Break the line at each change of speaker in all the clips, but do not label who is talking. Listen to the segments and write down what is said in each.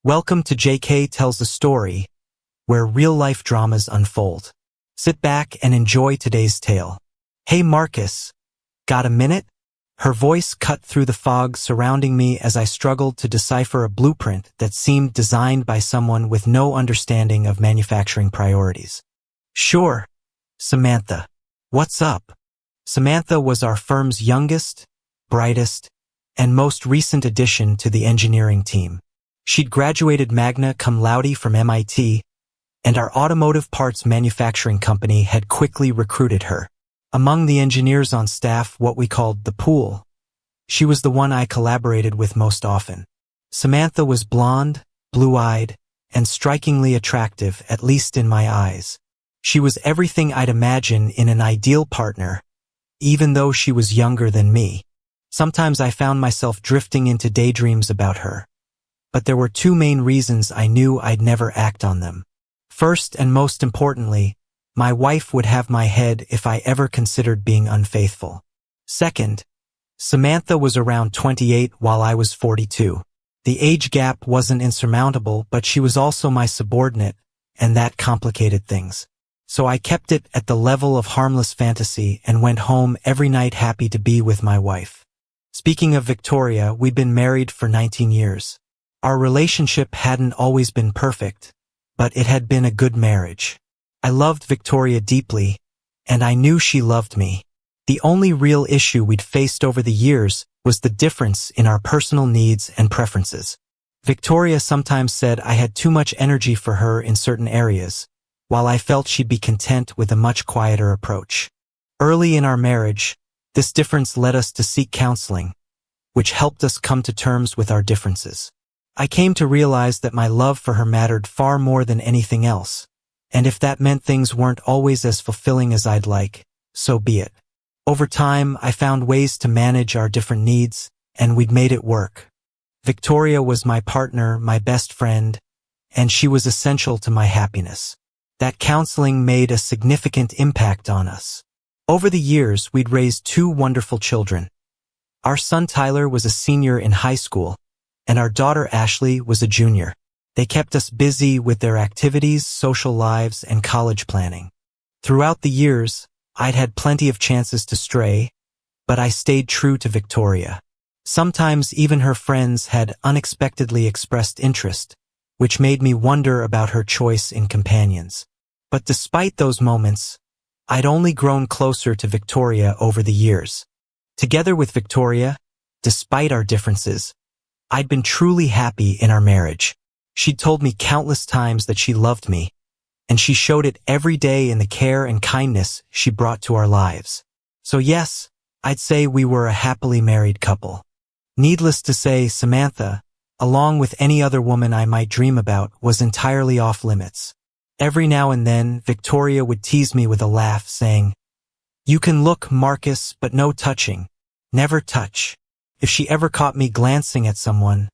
Welcome to JK Tells a Story, where real-life dramas unfold. Sit back and enjoy today's tale. Hey Marcus, got a minute? Her voice cut through the fog surrounding me as I struggled to decipher a blueprint that seemed designed by someone with no understanding of manufacturing priorities. Sure, Samantha. What's up? Samantha was our firm's youngest, brightest, and most recent addition to the engineering team. She'd graduated magna cum laude from MIT, and our automotive parts manufacturing company had quickly recruited her. Among the engineers on staff, what we called the pool, she was the one I collaborated with most often. Samantha was blonde, blue-eyed, and strikingly attractive, at least in my eyes. She was everything I'd imagine in an ideal partner, even though she was younger than me. Sometimes I found myself drifting into daydreams about her. But there were two main reasons I knew I'd never act on them. First, and most importantly, my wife would have my head if I ever considered being unfaithful. Second, Samantha was around 28 while I was 42. The age gap wasn't insurmountable, but she was also my subordinate, and that complicated things. So I kept it at the level of harmless fantasy and went home every night happy to be with my wife. Speaking of Victoria, we'd been married for 19 years. Our relationship hadn't always been perfect, but it had been a good marriage. I loved Victoria deeply, and I knew she loved me. The only real issue we'd faced over the years was the difference in our personal needs and preferences. Victoria sometimes said I had too much energy for her in certain areas, while I felt she'd be content with a much quieter approach. Early in our marriage, this difference led us to seek counseling, which helped us come to terms with our differences. I came to realize that my love for her mattered far more than anything else, and if that meant things weren't always as fulfilling as I'd like, so be it. Over time, I found ways to manage our different needs, and we'd made it work. Victoria was my partner, my best friend, and she was essential to my happiness. That counseling made a significant impact on us. Over the years, we'd raised two wonderful children. Our son Tyler was a senior in high school, and our daughter Ashley was a junior. They kept us busy with their activities, social lives, and college planning. Throughout the years, I'd had plenty of chances to stray, but I stayed true to Victoria. Sometimes even her friends had unexpectedly expressed interest, which made me wonder about her choice in companions. But despite those moments, I'd only grown closer to Victoria over the years. Together with Victoria, despite our differences, I'd been truly happy in our marriage. She'd told me countless times that she loved me, and she showed it every day in the care and kindness she brought to our lives. So yes, I'd say we were a happily married couple. Needless to say, Samantha, along with any other woman I might dream about, was entirely off limits. Every now and then, Victoria would tease me with a laugh, saying, "You can look, Marcus, but no touching. Never touch." If she ever caught me glancing at someone,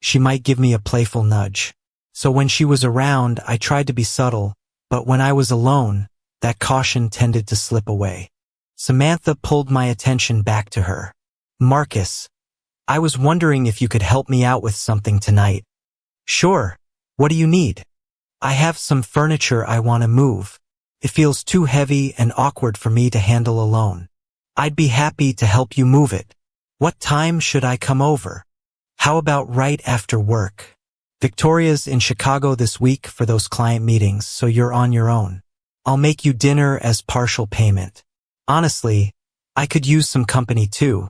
she might give me a playful nudge. So when she was around, I tried to be subtle, but when I was alone, that caution tended to slip away. Samantha pulled my attention back to her. "Marcus, I was wondering if you could help me out with something tonight." "Sure. What do you need?" "I have some furniture I want to move. It feels too heavy and awkward for me to handle alone. I'd be happy to help you move it. What time should I come over?" "How about right after work? Victoria's in Chicago this week for those client meetings, so you're on your own. I'll make you dinner as partial payment. Honestly, I could use some company too.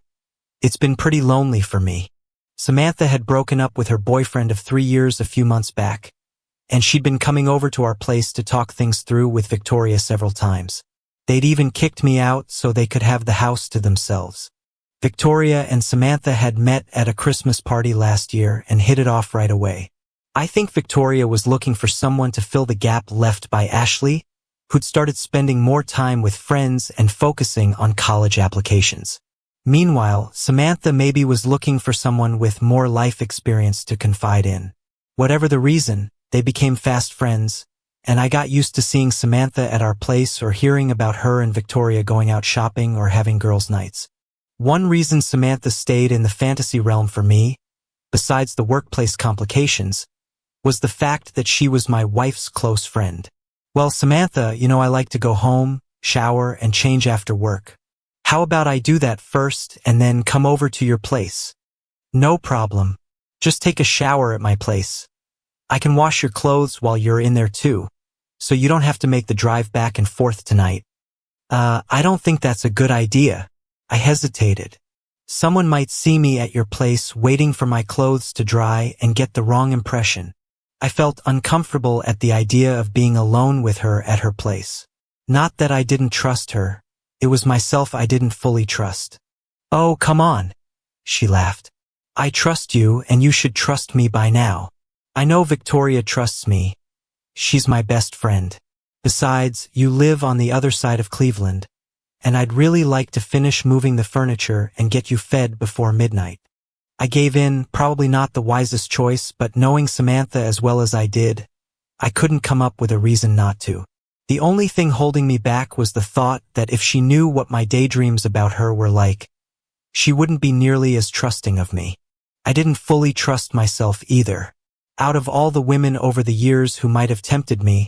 It's been pretty lonely for me." Samantha had broken up with her boyfriend of 3 years a few months back, and she'd been coming over to our place to talk things through with Victoria several times. They'd even kicked me out so they could have the house to themselves. Victoria and Samantha had met at a Christmas party last year and hit it off right away. I think Victoria was looking for someone to fill the gap left by Ashley, who'd started spending more time with friends and focusing on college applications. Meanwhile, Samantha maybe was looking for someone with more life experience to confide in. Whatever the reason, they became fast friends, and I got used to seeing Samantha at our place or hearing about her and Victoria going out shopping or having girls' nights. One reason Samantha stayed in the fantasy realm for me, besides the workplace complications, was the fact that she was my wife's close friend. Well, Samantha, I like to go home, shower, and change after work. How about I do that first and then come over to your place? No problem. Just take a shower at my place. I can wash your clothes while you're in there too, so you don't have to make the drive back and forth tonight. I don't think that's a good idea. I hesitated. Someone might see me at your place waiting for my clothes to dry and get the wrong impression. I felt uncomfortable at the idea of being alone with her at her place. Not that I didn't trust her. It was myself I didn't fully trust. Oh, come on, she laughed. I trust you, and you should trust me by now. I know Victoria trusts me. She's my best friend. Besides, you live on the other side of Cleveland, and I'd really like to finish moving the furniture and get you fed before midnight. I gave in, probably not the wisest choice, but knowing Samantha as well as I did, I couldn't come up with a reason not to. The only thing holding me back was the thought that if she knew what my daydreams about her were like, she wouldn't be nearly as trusting of me. I didn't fully trust myself either. Out of all the women over the years who might have tempted me,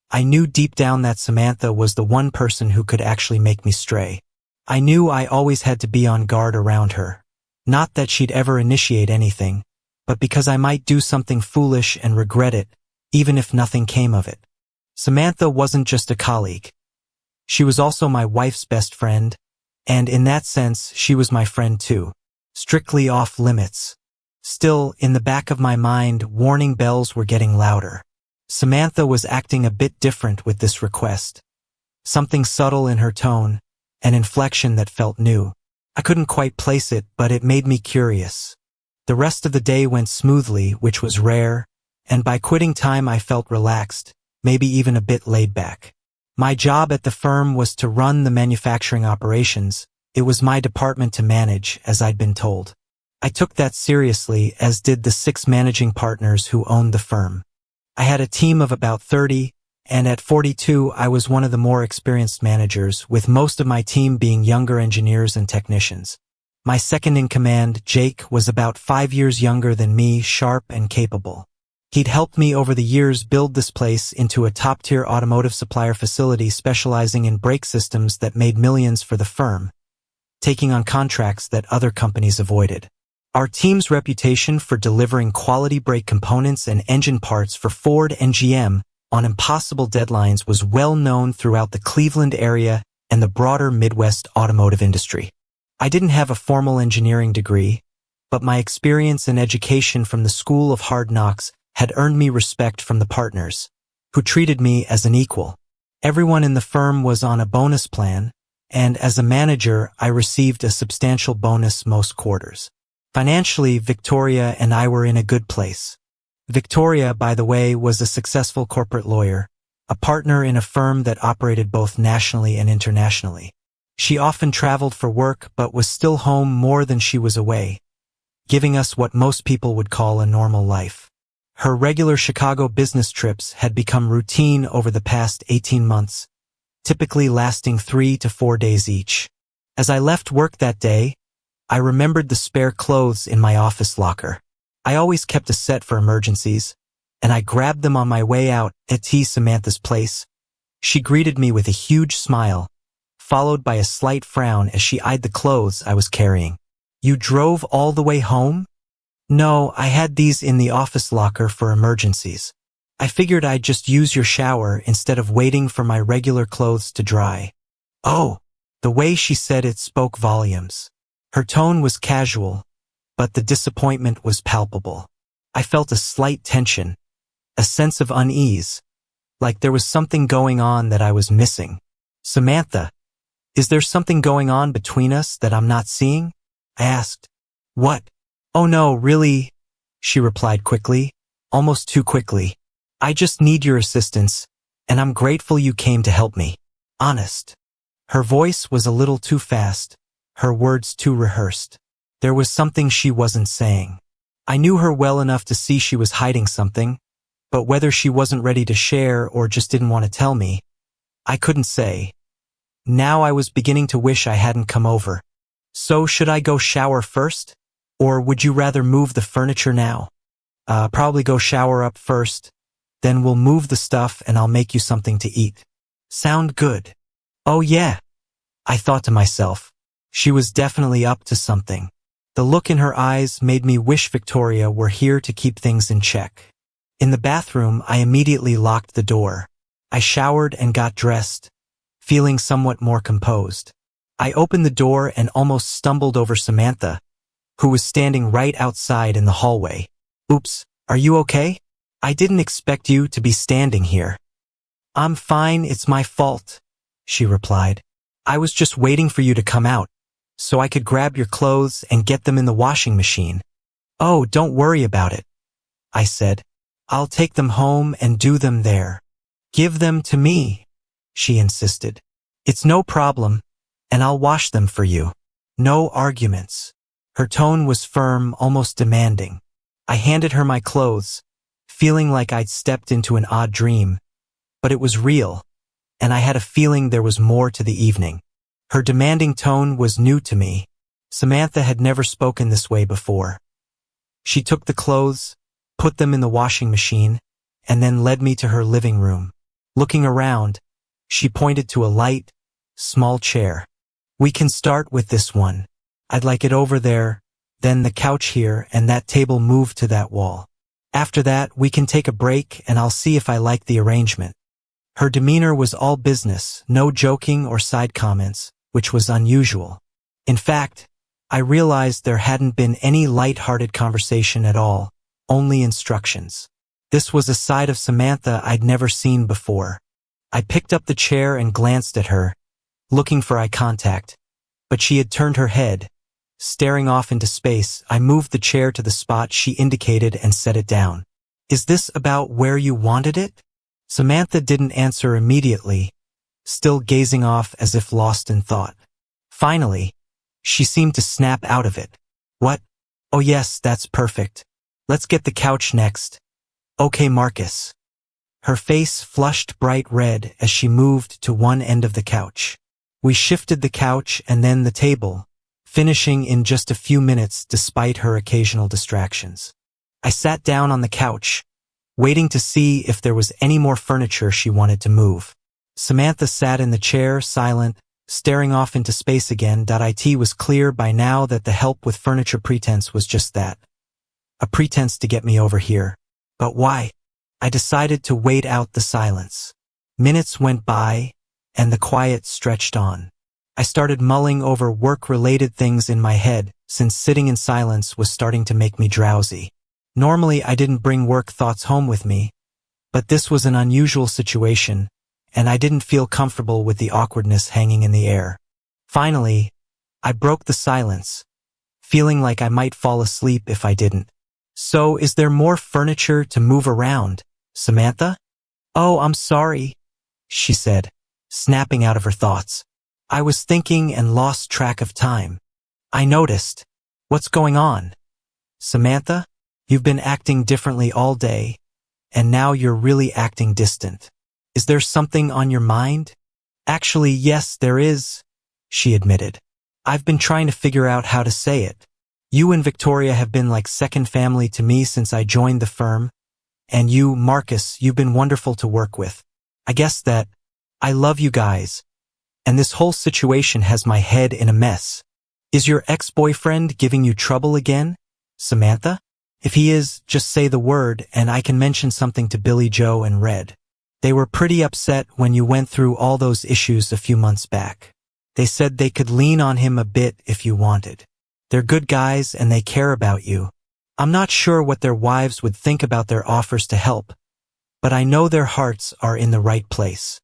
I knew deep down that Samantha was the one person who could actually make me stray. I knew I always had to be on guard around her. Not that she'd ever initiate anything, but because I might do something foolish and regret it, even if nothing came of it. Samantha wasn't just a colleague. She was also my wife's best friend, and in that sense, she was my friend too. Strictly off limits. Still, in the back of my mind, warning bells were getting louder. Samantha was acting a bit different with this request. Something subtle in her tone, an inflection that felt new. I couldn't quite place it, but it made me curious. The rest of the day went smoothly, which was rare, and by quitting time I felt relaxed, maybe even a bit laid back. My job at the firm was to run the manufacturing operations. It was my department to manage, as I'd been told. I took that seriously, as did the 6 managing partners who owned the firm. I had a team of about 30, and at 42 I was one of the more experienced managers, with most of my team being younger engineers and technicians. My second-in-command, Jake, was about 5 years younger than me, sharp and capable. He'd helped me over the years build this place into a top-tier automotive supplier facility specializing in brake systems that made millions for the firm, taking on contracts that other companies avoided. Our team's reputation for delivering quality brake components and engine parts for Ford and GM on impossible deadlines was well known throughout the Cleveland area and the broader Midwest automotive industry. I didn't have a formal engineering degree, but my experience and education from the School of Hard Knocks had earned me respect from the partners, who treated me as an equal. Everyone in the firm was on a bonus plan, and as a manager, I received a substantial bonus most quarters. Financially, Victoria and I were in a good place. Victoria, by the way, was a successful corporate lawyer, a partner in a firm that operated both nationally and internationally. She often traveled for work but was still home more than she was away, giving us what most people would call a normal life. Her regular Chicago business trips had become routine over the past 18 months, typically lasting 3 to 4 days each. As I left work that day, I remembered the spare clothes in my office locker. I always kept a set for emergencies, and I grabbed them on my way out at Samantha's place. She greeted me with a huge smile, followed by a slight frown as she eyed the clothes I was carrying. "You drove all the way home?" "No, I had these in the office locker for emergencies. I figured I'd just use your shower instead of waiting for my regular clothes to dry." "Oh," the way she said it spoke volumes. Her tone was casual, but the disappointment was palpable. I felt a slight tension, a sense of unease, like there was something going on that I was missing. "Samantha, is there something going on between us that I'm not seeing?" I asked. "What?" "Oh no, really," she replied quickly, almost too quickly. "I just need your assistance, and I'm grateful you came to help me. Honest." Her voice was a little too fast, her words too rehearsed. There was something she wasn't saying. I knew her well enough to see she was hiding something, but whether she wasn't ready to share or just didn't want to tell me, I couldn't say. Now I was beginning to wish I hadn't come over. "So should I go shower first? Or would you rather move the furniture now?" Probably go shower up first, then we'll move the stuff and I'll make you something to eat. Sound good? Oh yeah, I thought to myself. She was definitely up to something. The look in her eyes made me wish Victoria were here to keep things in check. In the bathroom, I immediately locked the door. I showered and got dressed, feeling somewhat more composed. I opened the door and almost stumbled over Samantha, who was standing right outside in the hallway. Oops, are you okay? I didn't expect you to be standing here. I'm fine, it's my fault, she replied. I was just waiting for you to come out, so I could grab your clothes and get them in the washing machine. Oh, don't worry about it, I said. I'll take them home and do them there. Give them to me, she insisted. It's no problem, and I'll wash them for you. No arguments. Her tone was firm, almost demanding. I handed her my clothes, feeling like I'd stepped into an odd dream, but it was real, and I had a feeling there was more to the evening. Her demanding tone was new to me. Samantha had never spoken this way before. She took the clothes, put them in the washing machine, and then led me to her living room. Looking around, she pointed to a light, small chair. We can start with this one. I'd like it over there, then the couch here, and that table moved to that wall. After that, we can take a break and I'll see if I like the arrangement. Her demeanor was all business, no joking or side comments, which was unusual. In fact, I realized there hadn't been any light-hearted conversation at all, only instructions. This was a side of Samantha I'd never seen before. I picked up the chair and glanced at her, looking for eye contact, but she had turned her head. Staring off into space, I moved the chair to the spot she indicated and set it down. Is this about where you wanted it? Samantha didn't answer immediately, still gazing off as if lost in thought. Finally, she seemed to snap out of it. What? Oh yes, that's perfect. Let's get the couch next. Okay, Marcus. Her face flushed bright red as she moved to one end of the couch. We shifted the couch and then the table, finishing in just a few minutes despite her occasional distractions. I sat down on the couch, waiting to see if there was any more furniture she wanted to move. Samantha sat in the chair, silent, staring off into space again. It was clear by now that the help with furniture pretense was just that. A pretense to get me over here. But why? I decided to wait out the silence. Minutes went by, and the quiet stretched on. I started mulling over work-related things in my head, since sitting in silence was starting to make me drowsy. Normally, I didn't bring work thoughts home with me, but this was an unusual situation, and I didn't feel comfortable with the awkwardness hanging in the air. Finally, I broke the silence, feeling like I might fall asleep if I didn't. So, is there more furniture to move around, Samantha? Oh, I'm sorry, she said, snapping out of her thoughts. I was thinking and lost track of time. I noticed. What's going on? Samantha, you've been acting differently all day, and now you're really acting distant. Is there something on your mind? Actually, yes, there is, she admitted. I've been trying to figure out how to say it. You and Victoria have been like second family to me since I joined the firm, and you, Marcus, you've been wonderful to work with. I guess that I love you guys, and this whole situation has my head in a mess. Is your ex-boyfriend giving you trouble again, Samantha? If he is, just say the word and I can mention something to Billy Joe and Red. They were pretty upset when you went through all those issues a few months back. They said they could lean on him a bit if you wanted. They're good guys and they care about you. I'm not sure what their wives would think about their offers to help, but I know their hearts are in the right place.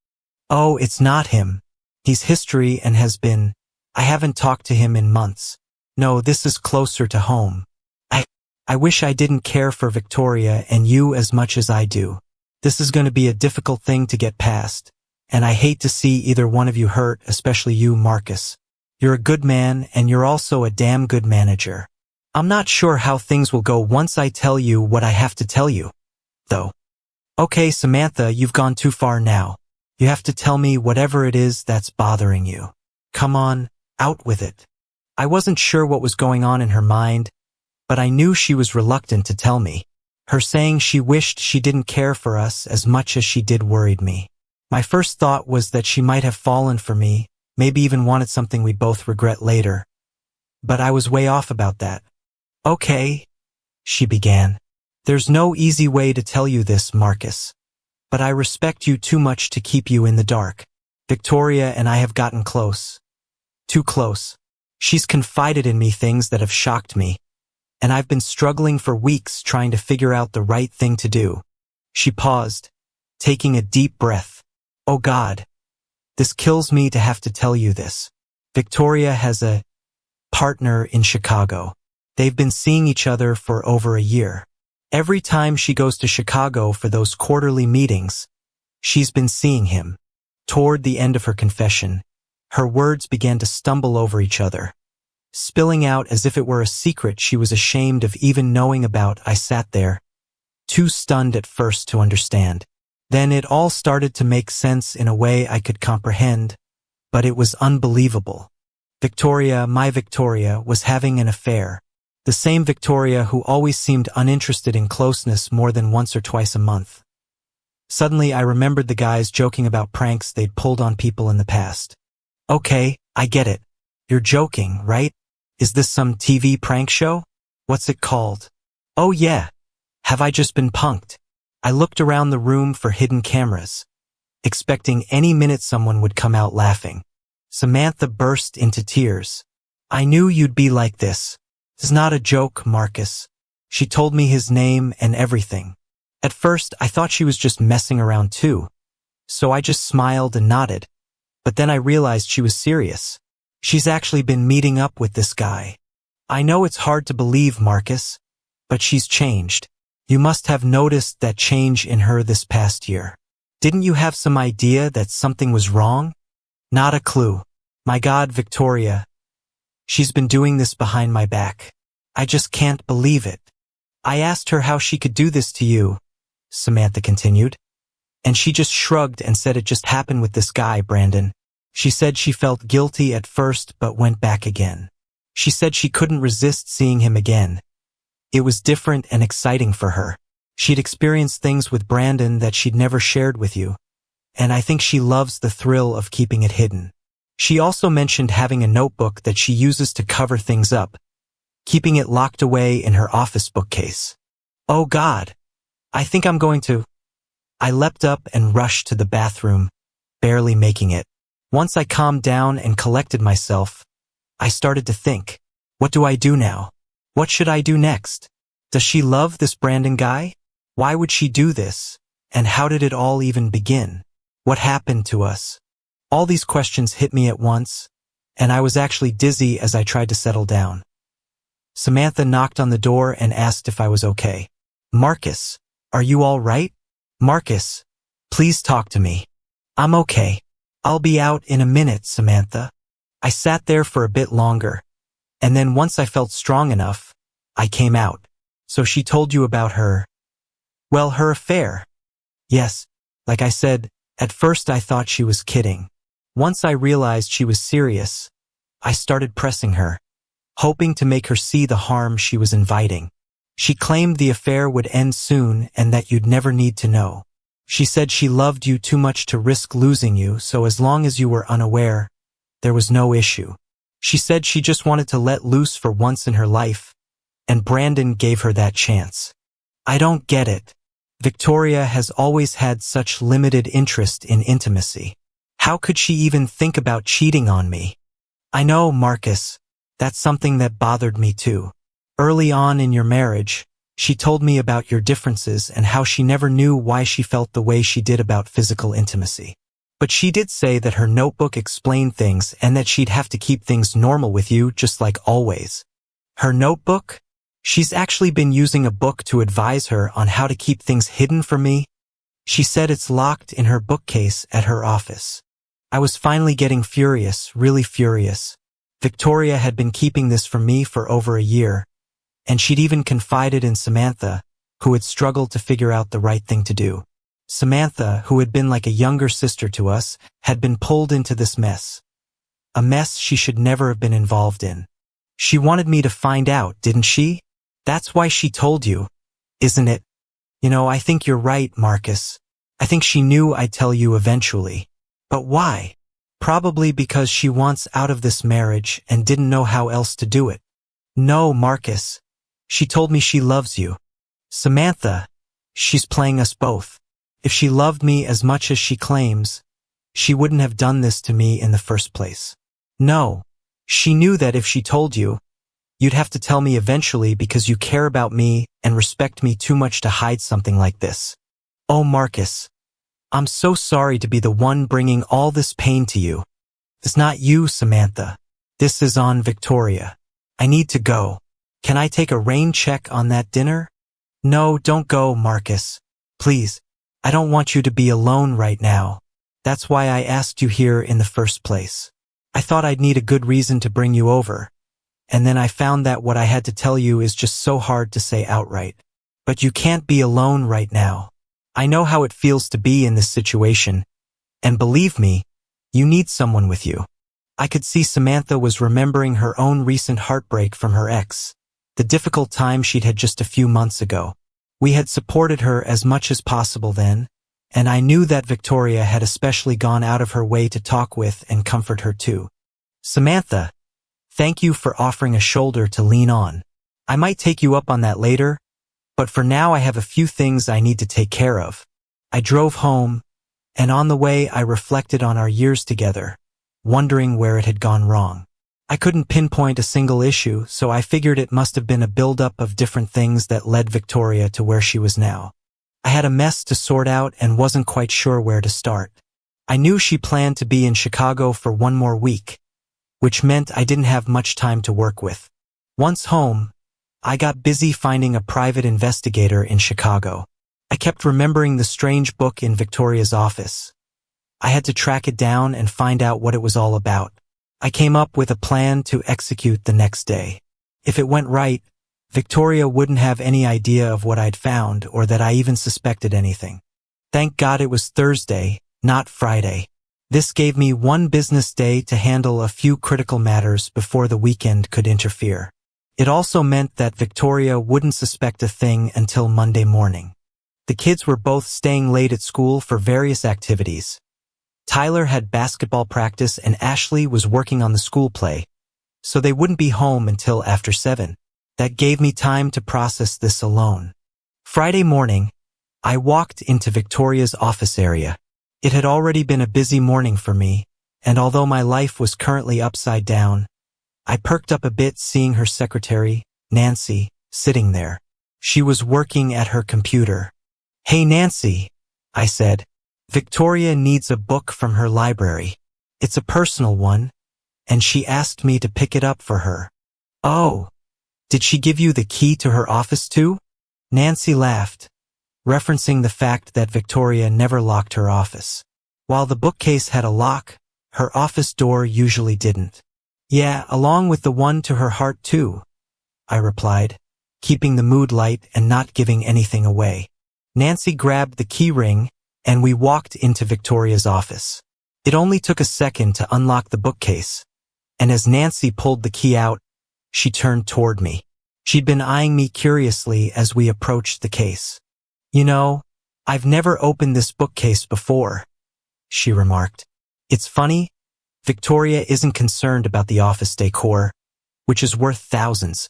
Oh, it's not him. He's history and has been. I haven't talked to him in months. No, this is closer to home. I wish I didn't care for Victoria and you as much as I do. This is going to be a difficult thing to get past, and I hate to see either one of you hurt, especially you, Marcus. You're a good man, and you're also a damn good manager. I'm not sure how things will go once I tell you what I have to tell you, though. Okay, Samantha, you've gone too far now. You have to tell me whatever it is that's bothering you. Come on, out with it. I wasn't sure what was going on in her mind, but I knew she was reluctant to tell me. Her saying she wished she didn't care for us as much as she did worried me. My first thought was that she might have fallen for me, maybe even wanted something we'd both regret later. But I was way off about that. Okay, she began. There's no easy way to tell you this, Marcus. But I respect you too much to keep you in the dark. Victoria and I have gotten close. Too close. She's confided in me things that have shocked me, and I've been struggling for weeks trying to figure out the right thing to do. She paused, taking a deep breath. Oh God, this kills me to have to tell you this. Victoria has a partner in Chicago. They've been seeing each other for over a year. Every time she goes to Chicago for those quarterly meetings, she's been seeing him. Toward the end of her confession, her words began to stumble over each other, spilling out as if it were a secret she was ashamed of even knowing about. I sat there, too stunned at first to understand. Then it all started to make sense in a way I could comprehend, but it was unbelievable. Victoria, my Victoria, was having an affair. The same Victoria who always seemed uninterested in closeness more than once or twice a month. Suddenly I remembered the guys joking about pranks they'd pulled on people in the past. Okay, I get it. You're joking, right? Is this some TV prank show? What's it called? Oh yeah. Have I just been punked? I looked around the room for hidden cameras, expecting any minute someone would come out laughing. Samantha burst into tears. I knew you'd be like this. It's not a joke, Marcus. She told me his name and everything. At first, I thought she was just messing around too, so I just smiled and nodded. But then I realized she was serious. She's actually been meeting up with this guy. I know it's hard to believe, Marcus, but she's changed. You must have noticed that change in her this past year. Didn't you have some idea that something was wrong? Not a clue. My God, Victoria. She's been doing this behind my back. I just can't believe it. I asked her how she could do this to you, Samantha continued, and she just shrugged and said it just happened with this guy, Brandon. She said she felt guilty at first but went back again. She said she couldn't resist seeing him again. It was different and exciting for her. She'd experienced things with Brandon that she'd never shared with you, and I think she loves the thrill of keeping it hidden. She also mentioned having a notebook that she uses to cover things up, keeping it locked away in her office bookcase. Oh God, I think I'm going to... I leapt up and rushed to the bathroom, barely making it. Once I calmed down and collected myself, I started to think, what do I do now? What should I do next? Does she love this Brandon guy? Why would she do this? And how did it all even begin? What happened to us? All these questions hit me at once, and I was actually dizzy as I tried to settle down. Samantha knocked on the door and asked if I was okay. Marcus, are you all right? Marcus, please talk to me. I'm okay. I'll be out in a minute, Samantha. I sat there for a bit longer, and then once I felt strong enough, I came out. So she told you about her... Well, her affair. Yes, like I said, at first I thought she was kidding. Once I realized she was serious, I started pressing her, hoping to make her see the harm she was inviting. She claimed the affair would end soon and that you'd never need to know. She said she loved you too much to risk losing you, so as long as you were unaware, there was no issue. She said she just wanted to let loose for once in her life, and Brandon gave her that chance. I don't get it. Victoria has always had such limited interest in intimacy. How could she even think about cheating on me? I know, Marcus, that's something that bothered me too. Early on in your marriage, she told me about your differences and how she never knew why she felt the way she did about physical intimacy. But she did say that her notebook explained things and that she'd have to keep things normal with you just like always. Her notebook? She's actually been using a book to advise her on how to keep things hidden from me. She said it's locked in her bookcase at her office. I was finally getting furious, really furious. Victoria had been keeping this from me for over a year, and she'd even confided in Samantha, who had struggled to figure out the right thing to do. Samantha, who had been like a younger sister to us, had been pulled into this mess. A mess she should never have been involved in. She wanted me to find out, didn't she? That's why she told you, isn't it? I think you're right, Marcus. I think she knew I'd tell you eventually. But why? Probably because she wants out of this marriage and didn't know how else to do it. No, Marcus. She told me she loves you. Samantha, she's playing us both. If she loved me as much as she claims, she wouldn't have done this to me in the first place. No, she knew that if she told you, you'd have to tell me eventually because you care about me and respect me too much to hide something like this. Oh, Marcus, I'm so sorry to be the one bringing all this pain to you. It's not you, Samantha. This is on Victoria. I need to go. Can I take a rain check on that dinner? No, don't go, Marcus. Please. I don't want you to be alone right now. That's why I asked you here in the first place. I thought I'd need a good reason to bring you over. And then I found that what I had to tell you is just so hard to say outright. But you can't be alone right now. I know how it feels to be in this situation. And believe me, you need someone with you. I could see Samantha was remembering her own recent heartbreak from her ex, the difficult time she'd had just a few months ago. We had supported her as much as possible then, and I knew that Victoria had especially gone out of her way to talk with and comfort her too. Samantha, thank you for offering a shoulder to lean on. I might take you up on that later, but for now I have a few things I need to take care of. I drove home, and on the way I reflected on our years together, wondering where it had gone wrong. I couldn't pinpoint a single issue, so I figured it must have been a buildup of different things that led Victoria to where she was now. I had a mess to sort out and wasn't quite sure where to start. I knew she planned to be in Chicago for one more week, which meant I didn't have much time to work with. Once home, I got busy finding a private investigator in Chicago. I kept remembering the strange book in Victoria's office. I had to track it down and find out what it was all about. I came up with a plan to execute the next day. If it went right, Victoria wouldn't have any idea of what I'd found or that I even suspected anything. Thank God it was Thursday, not Friday. This gave me one business day to handle a few critical matters before the weekend could interfere. It also meant that Victoria wouldn't suspect a thing until Monday morning. The kids were both staying late at school for various activities. Tyler had basketball practice and Ashley was working on the school play, so they wouldn't be home until after 7. That gave me time to process this alone. Friday morning, I walked into Victoria's office area. It had already been a busy morning for me, and although my life was currently upside down, I perked up a bit seeing her secretary, Nancy, sitting there. She was working at her computer. "Hey Nancy," I said. "Victoria needs a book from her library. It's a personal one, and she asked me to pick it up for her." "Oh, did she give you the key to her office too?" Nancy laughed, referencing the fact that Victoria never locked her office. While the bookcase had a lock, her office door usually didn't. "Yeah, along with the one to her heart too," I replied, keeping the mood light and not giving anything away. Nancy grabbed the key ring, and we walked into Victoria's office. It only took a second to unlock the bookcase, and as Nancy pulled the key out, she turned toward me. She'd been eyeing me curiously as we approached the case. "You know, I've never opened this bookcase before," she remarked. "It's funny, Victoria isn't concerned about the office decor, which is worth thousands,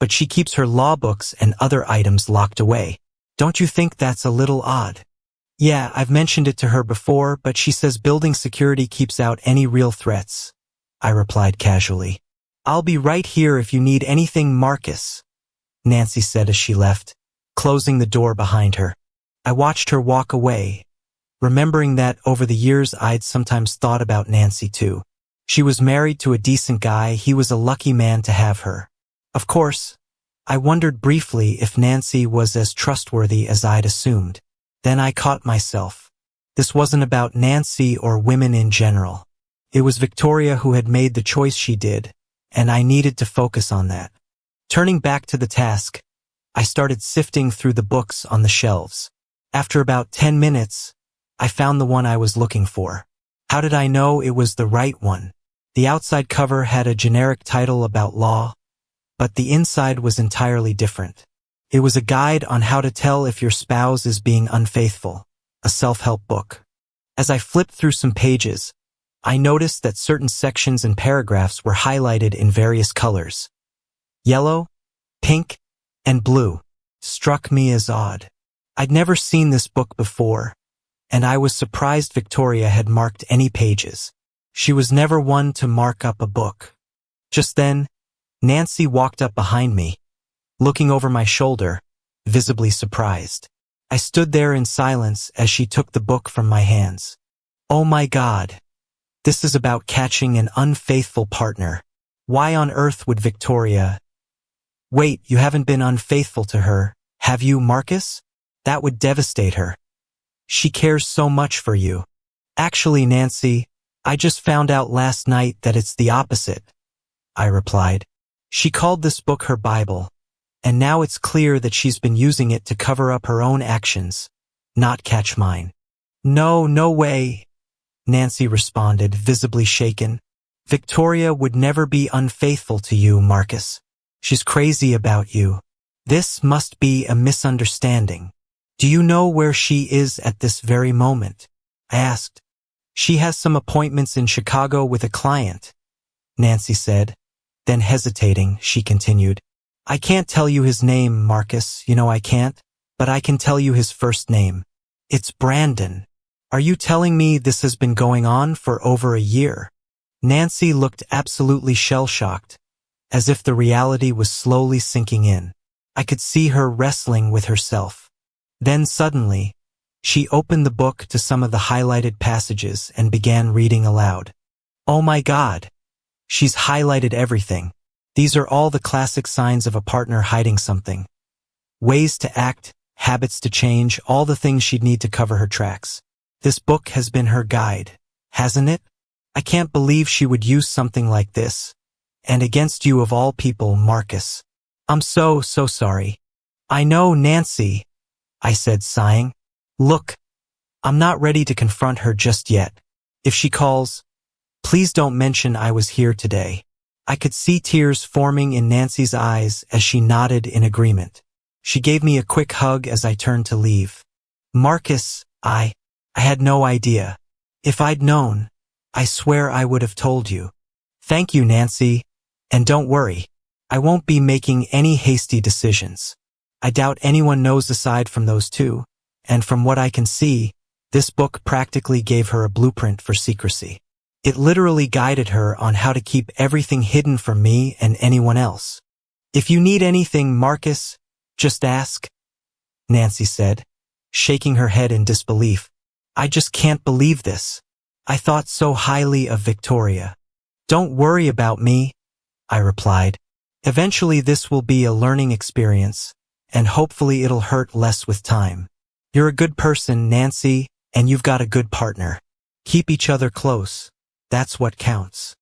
but she keeps her law books and other items locked away. Don't you think that's a little odd?" "Yeah, I've mentioned it to her before, but she says building security keeps out any real threats," I replied casually. "I'll be right here if you need anything, Marcus," Nancy said as she left, closing the door behind her. I watched her walk away, remembering that over the years I'd sometimes thought about Nancy too. She was married to a decent guy. He was a lucky man to have her. Of course, I wondered briefly if Nancy was as trustworthy as I'd assumed. Then I caught myself. This wasn't about Nancy or women in general. It was Victoria who had made the choice she did, and I needed to focus on that. Turning back to the task, I started sifting through the books on the shelves. After about 10 minutes, I found the one I was looking for. How did I know it was the right one? The outside cover had a generic title about law, but the inside was entirely different. It was a guide on how to tell if your spouse is being unfaithful, a self-help book. As I flipped through some pages, I noticed that certain sections and paragraphs were highlighted in various colors. Yellow, pink, and blue struck me as odd. I'd never seen this book before, and I was surprised Victoria had marked any pages. She was never one to mark up a book. Just then, Nancy walked up behind me, looking over my shoulder, visibly surprised. I stood there in silence as she took the book from my hands. Oh my God! This is about catching an unfaithful partner. Why on earth would Victoria... Wait, you haven't been unfaithful to her, have you, Marcus? That would devastate her. She cares so much for you. Actually, Nancy, I just found out last night that it's the opposite, I replied. She called this book her Bible, and now it's clear that she's been using it to cover up her own actions, not catch mine. No, no way, Nancy responded, visibly shaken. Victoria would never be unfaithful to you, Marcus. She's crazy about you. This must be a misunderstanding. Do you know where she is at this very moment? I asked. She has some appointments in Chicago with a client, Nancy said. Then hesitating, she continued. I can't tell you his name, Marcus, you know I can't, but I can tell you his first name. It's Brandon. Are you telling me this has been going on for over a year? Nancy looked absolutely shell-shocked, as if the reality was slowly sinking in. I could see her wrestling with herself. Then suddenly, she opened the book to some of the highlighted passages and began reading aloud. Oh my God! She's highlighted everything. These are all the classic signs of a partner hiding something. Ways to act, habits to change, all the things she'd need to cover her tracks. This book has been her guide, hasn't it? I can't believe she would use something like this. And against you of all people, Marcus. I'm so sorry. I know, Nancy, I said, sighing. Look, I'm not ready to confront her just yet. If she calls, please don't mention I was here today. I could see tears forming in Nancy's eyes as she nodded in agreement. She gave me a quick hug as I turned to leave. Marcus, I had no idea. If I'd known, I swear I would have told you. Thank you, Nancy. And don't worry, I won't be making any hasty decisions. I doubt anyone knows aside from those two, and from what I can see, this book practically gave her a blueprint for secrecy. It literally guided her on how to keep everything hidden from me and anyone else. If you need anything, Marcus, just ask, Nancy said, shaking her head in disbelief. I just can't believe this. I thought so highly of Victoria. Don't worry about me, I replied. Eventually this will be a learning experience, and hopefully it'll hurt less with time. You're a good person, Nancy, and you've got a good partner. Keep each other close. That's what counts.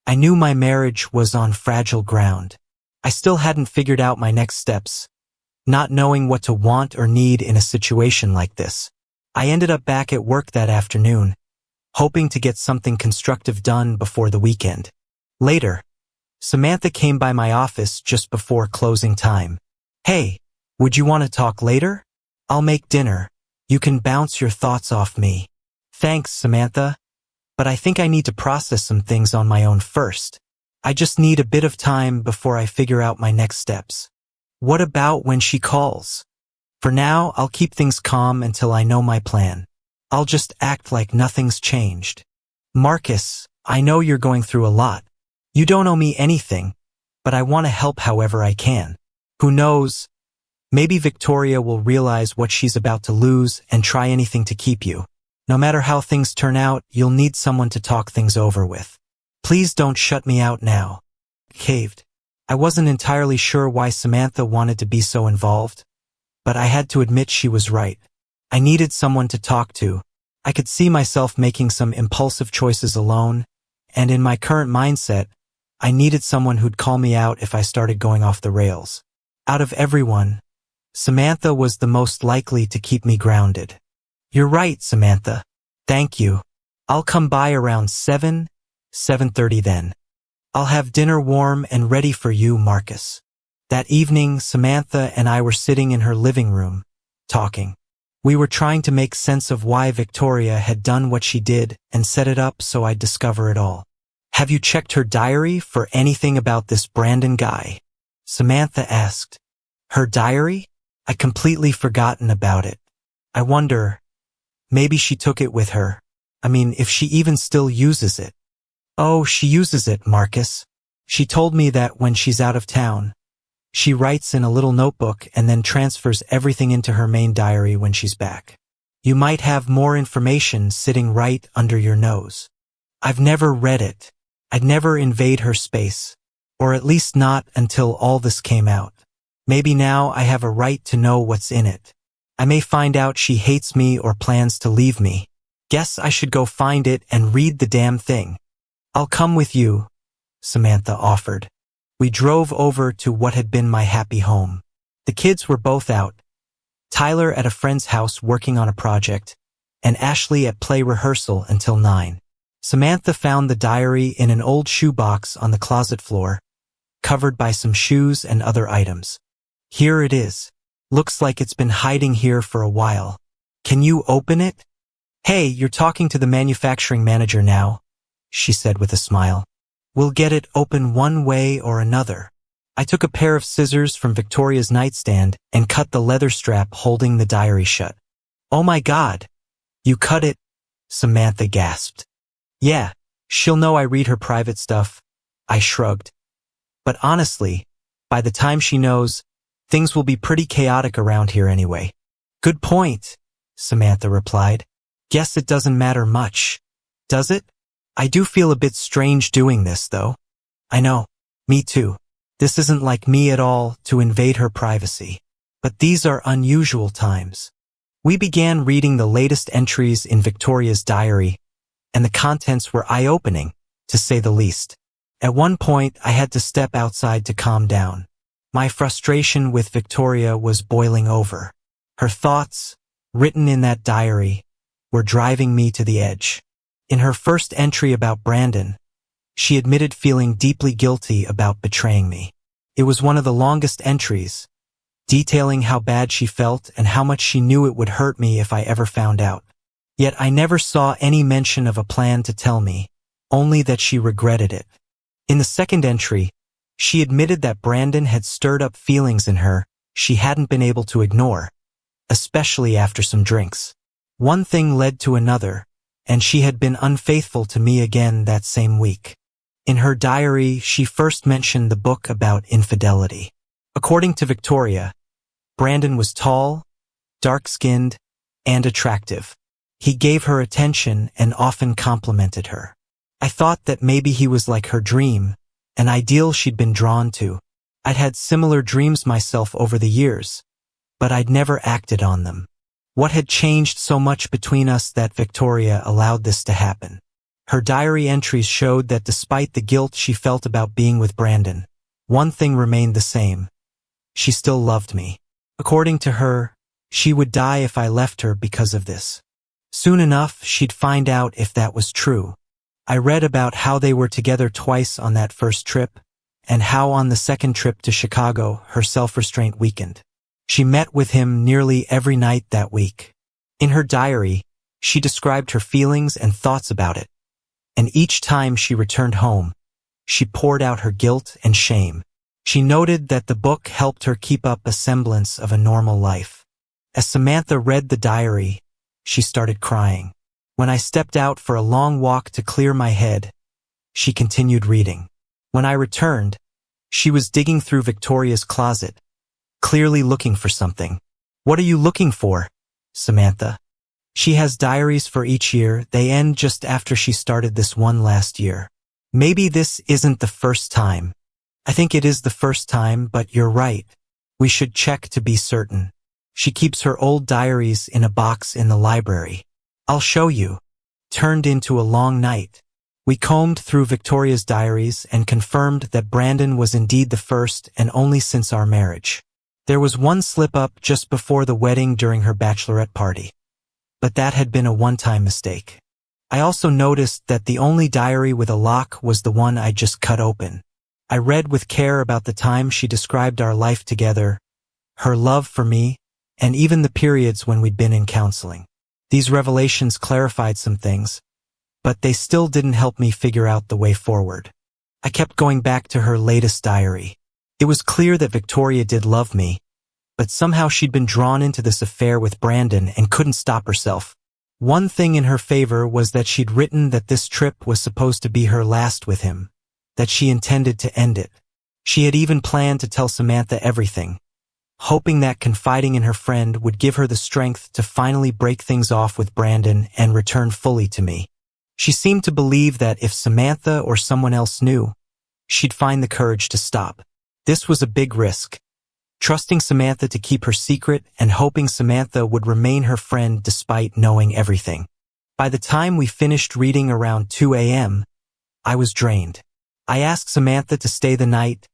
I knew my marriage was on fragile ground. I still hadn't figured out my next steps, not knowing what to want or need in a situation like this. I ended up back at work that afternoon, hoping to get something constructive done before the weekend. Later, Samantha came by my office just before closing time. Hey, would you want to talk later? I'll make dinner. You can bounce your thoughts off me. Thanks, Samantha. But I think I need to process some things on my own first. I just need a bit of time before I figure out my next steps. What about when she calls? For now, I'll keep things calm until I know my plan. I'll just act like nothing's changed. Marcus, I know you're going through a lot. You don't owe me anything, but I want to help however I can. Who knows? Maybe Victoria will realize what she's about to lose and try anything to keep you. No matter how things turn out, you'll need someone to talk things over with. Please don't shut me out now. Caved. I wasn't entirely sure why Samantha wanted to be so involved, but I had to admit she was right. I needed someone to talk to. I could see myself making some impulsive choices alone, and in my current mindset, I needed someone who'd call me out if I started going off the rails. Out of everyone, Samantha was the most likely to keep me grounded. You're right, Samantha. Thank you. I'll come by around 7:30 then. I'll have dinner warm and ready for you, Marcus. That evening, Samantha and I were sitting in her living room, talking. We were trying to make sense of why Victoria had done what she did and set it up so I'd discover it all. "Have you checked her diary for anything about this Brandon guy?" Samantha asked. "Her diary? I completely forgotten about it. I wonder, maybe she took it with her. I mean, if she even still uses it." "Oh, she uses it, Marcus. She told me that when she's out of town, she writes in a little notebook and then transfers everything into her main diary when she's back. You might have more information sitting right under your nose." "I've never read it. I'd never invade her space, or at least not until all this came out. Maybe now I have a right to know what's in it. I may find out she hates me or plans to leave me. Guess I should go find it and read the damn thing." "I'll come with you," Samantha offered. We drove over to what had been my happy home. The kids were both out, Tyler at a friend's house working on a project, and Ashley at play rehearsal until 9. Samantha found the diary in an old shoebox on the closet floor, covered by some shoes and other items. "Here it is. Looks like it's been hiding here for a while. Can you open it?" "Hey, you're talking to the manufacturing manager now," she said with a smile. "We'll get it open one way or another." I took a pair of scissors from Victoria's nightstand and cut the leather strap holding the diary shut. "Oh my God, you cut it?" Samantha gasped. "Yeah, she'll know I read her private stuff," I shrugged. "But honestly, by the time she knows, things will be pretty chaotic around here anyway." "Good point," Samantha replied. "Guess it doesn't matter much, does it? I do feel a bit strange doing this, though." "I know, me too. This isn't like me at all to invade her privacy. But these are unusual times." We began reading the latest entries in Victoria's diary, and the contents were eye-opening, to say the least. At one point, I had to step outside to calm down. My frustration with Victoria was boiling over. Her thoughts, written in that diary, were driving me to the edge. In her first entry about Brandon, she admitted feeling deeply guilty about betraying me. It was one of the longest entries, detailing how bad she felt and how much she knew it would hurt me if I ever found out. Yet I never saw any mention of a plan to tell me, only that she regretted it. In the second entry, she admitted that Brandon had stirred up feelings in her she hadn't been able to ignore, especially after some drinks. One thing led to another, and she had been unfaithful to me again that same week. In her diary, she first mentioned the book about infidelity. According to Victoria, Brandon was tall, dark-skinned, and attractive. He gave her attention and often complimented her. I thought that maybe he was like her dream, an ideal she'd been drawn to. I'd had similar dreams myself over the years, but I'd never acted on them. What had changed so much between us that Victoria allowed this to happen? Her diary entries showed that despite the guilt she felt about being with Brandon, one thing remained the same. She still loved me. According to her, she would die if I left her because of this. Soon enough, she'd find out if that was true. I read about how they were together twice on that first trip, and how on the second trip to Chicago, her self-restraint weakened. She met with him nearly every night that week. In her diary, she described her feelings and thoughts about it, and each time she returned home, she poured out her guilt and shame. She noted that the book helped her keep up a semblance of a normal life. As Samantha read the diary, she started crying. When I stepped out for a long walk to clear my head, she continued reading. When I returned, she was digging through Victoria's closet, clearly looking for something. "What are you looking for, Samantha?" "She has diaries for each year. They end just after she started this one last year. Maybe this isn't the first time." "I think it is the first time, but you're right. We should check to be certain." She keeps her old diaries in a box in the library. "I'll show you." Turned into a long night. We combed through Victoria's diaries and confirmed that Brandon was indeed the first and only since our marriage. There was one slip-up just before the wedding during her bachelorette party, but that had been a one-time mistake. I also noticed that the only diary with a lock was the one I just cut open. I read with care about the time she described our life together, her love for me, and even the periods when we'd been in counseling. These revelations clarified some things, but they still didn't help me figure out the way forward. I kept going back to her latest diary. It was clear that Victoria did love me, but somehow she'd been drawn into this affair with Brandon and couldn't stop herself. One thing in her favor was that she'd written that this trip was supposed to be her last with him, that she intended to end it. She had even planned to tell Samantha everything, hoping that confiding in her friend would give her the strength to finally break things off with Brandon and return fully to me. She seemed to believe that if Samantha or someone else knew, she'd find the courage to stop. This was a big risk, trusting Samantha to keep her secret and hoping Samantha would remain her friend despite knowing everything. By the time we finished reading around 2 a.m., I was drained. I asked Samantha to stay the night,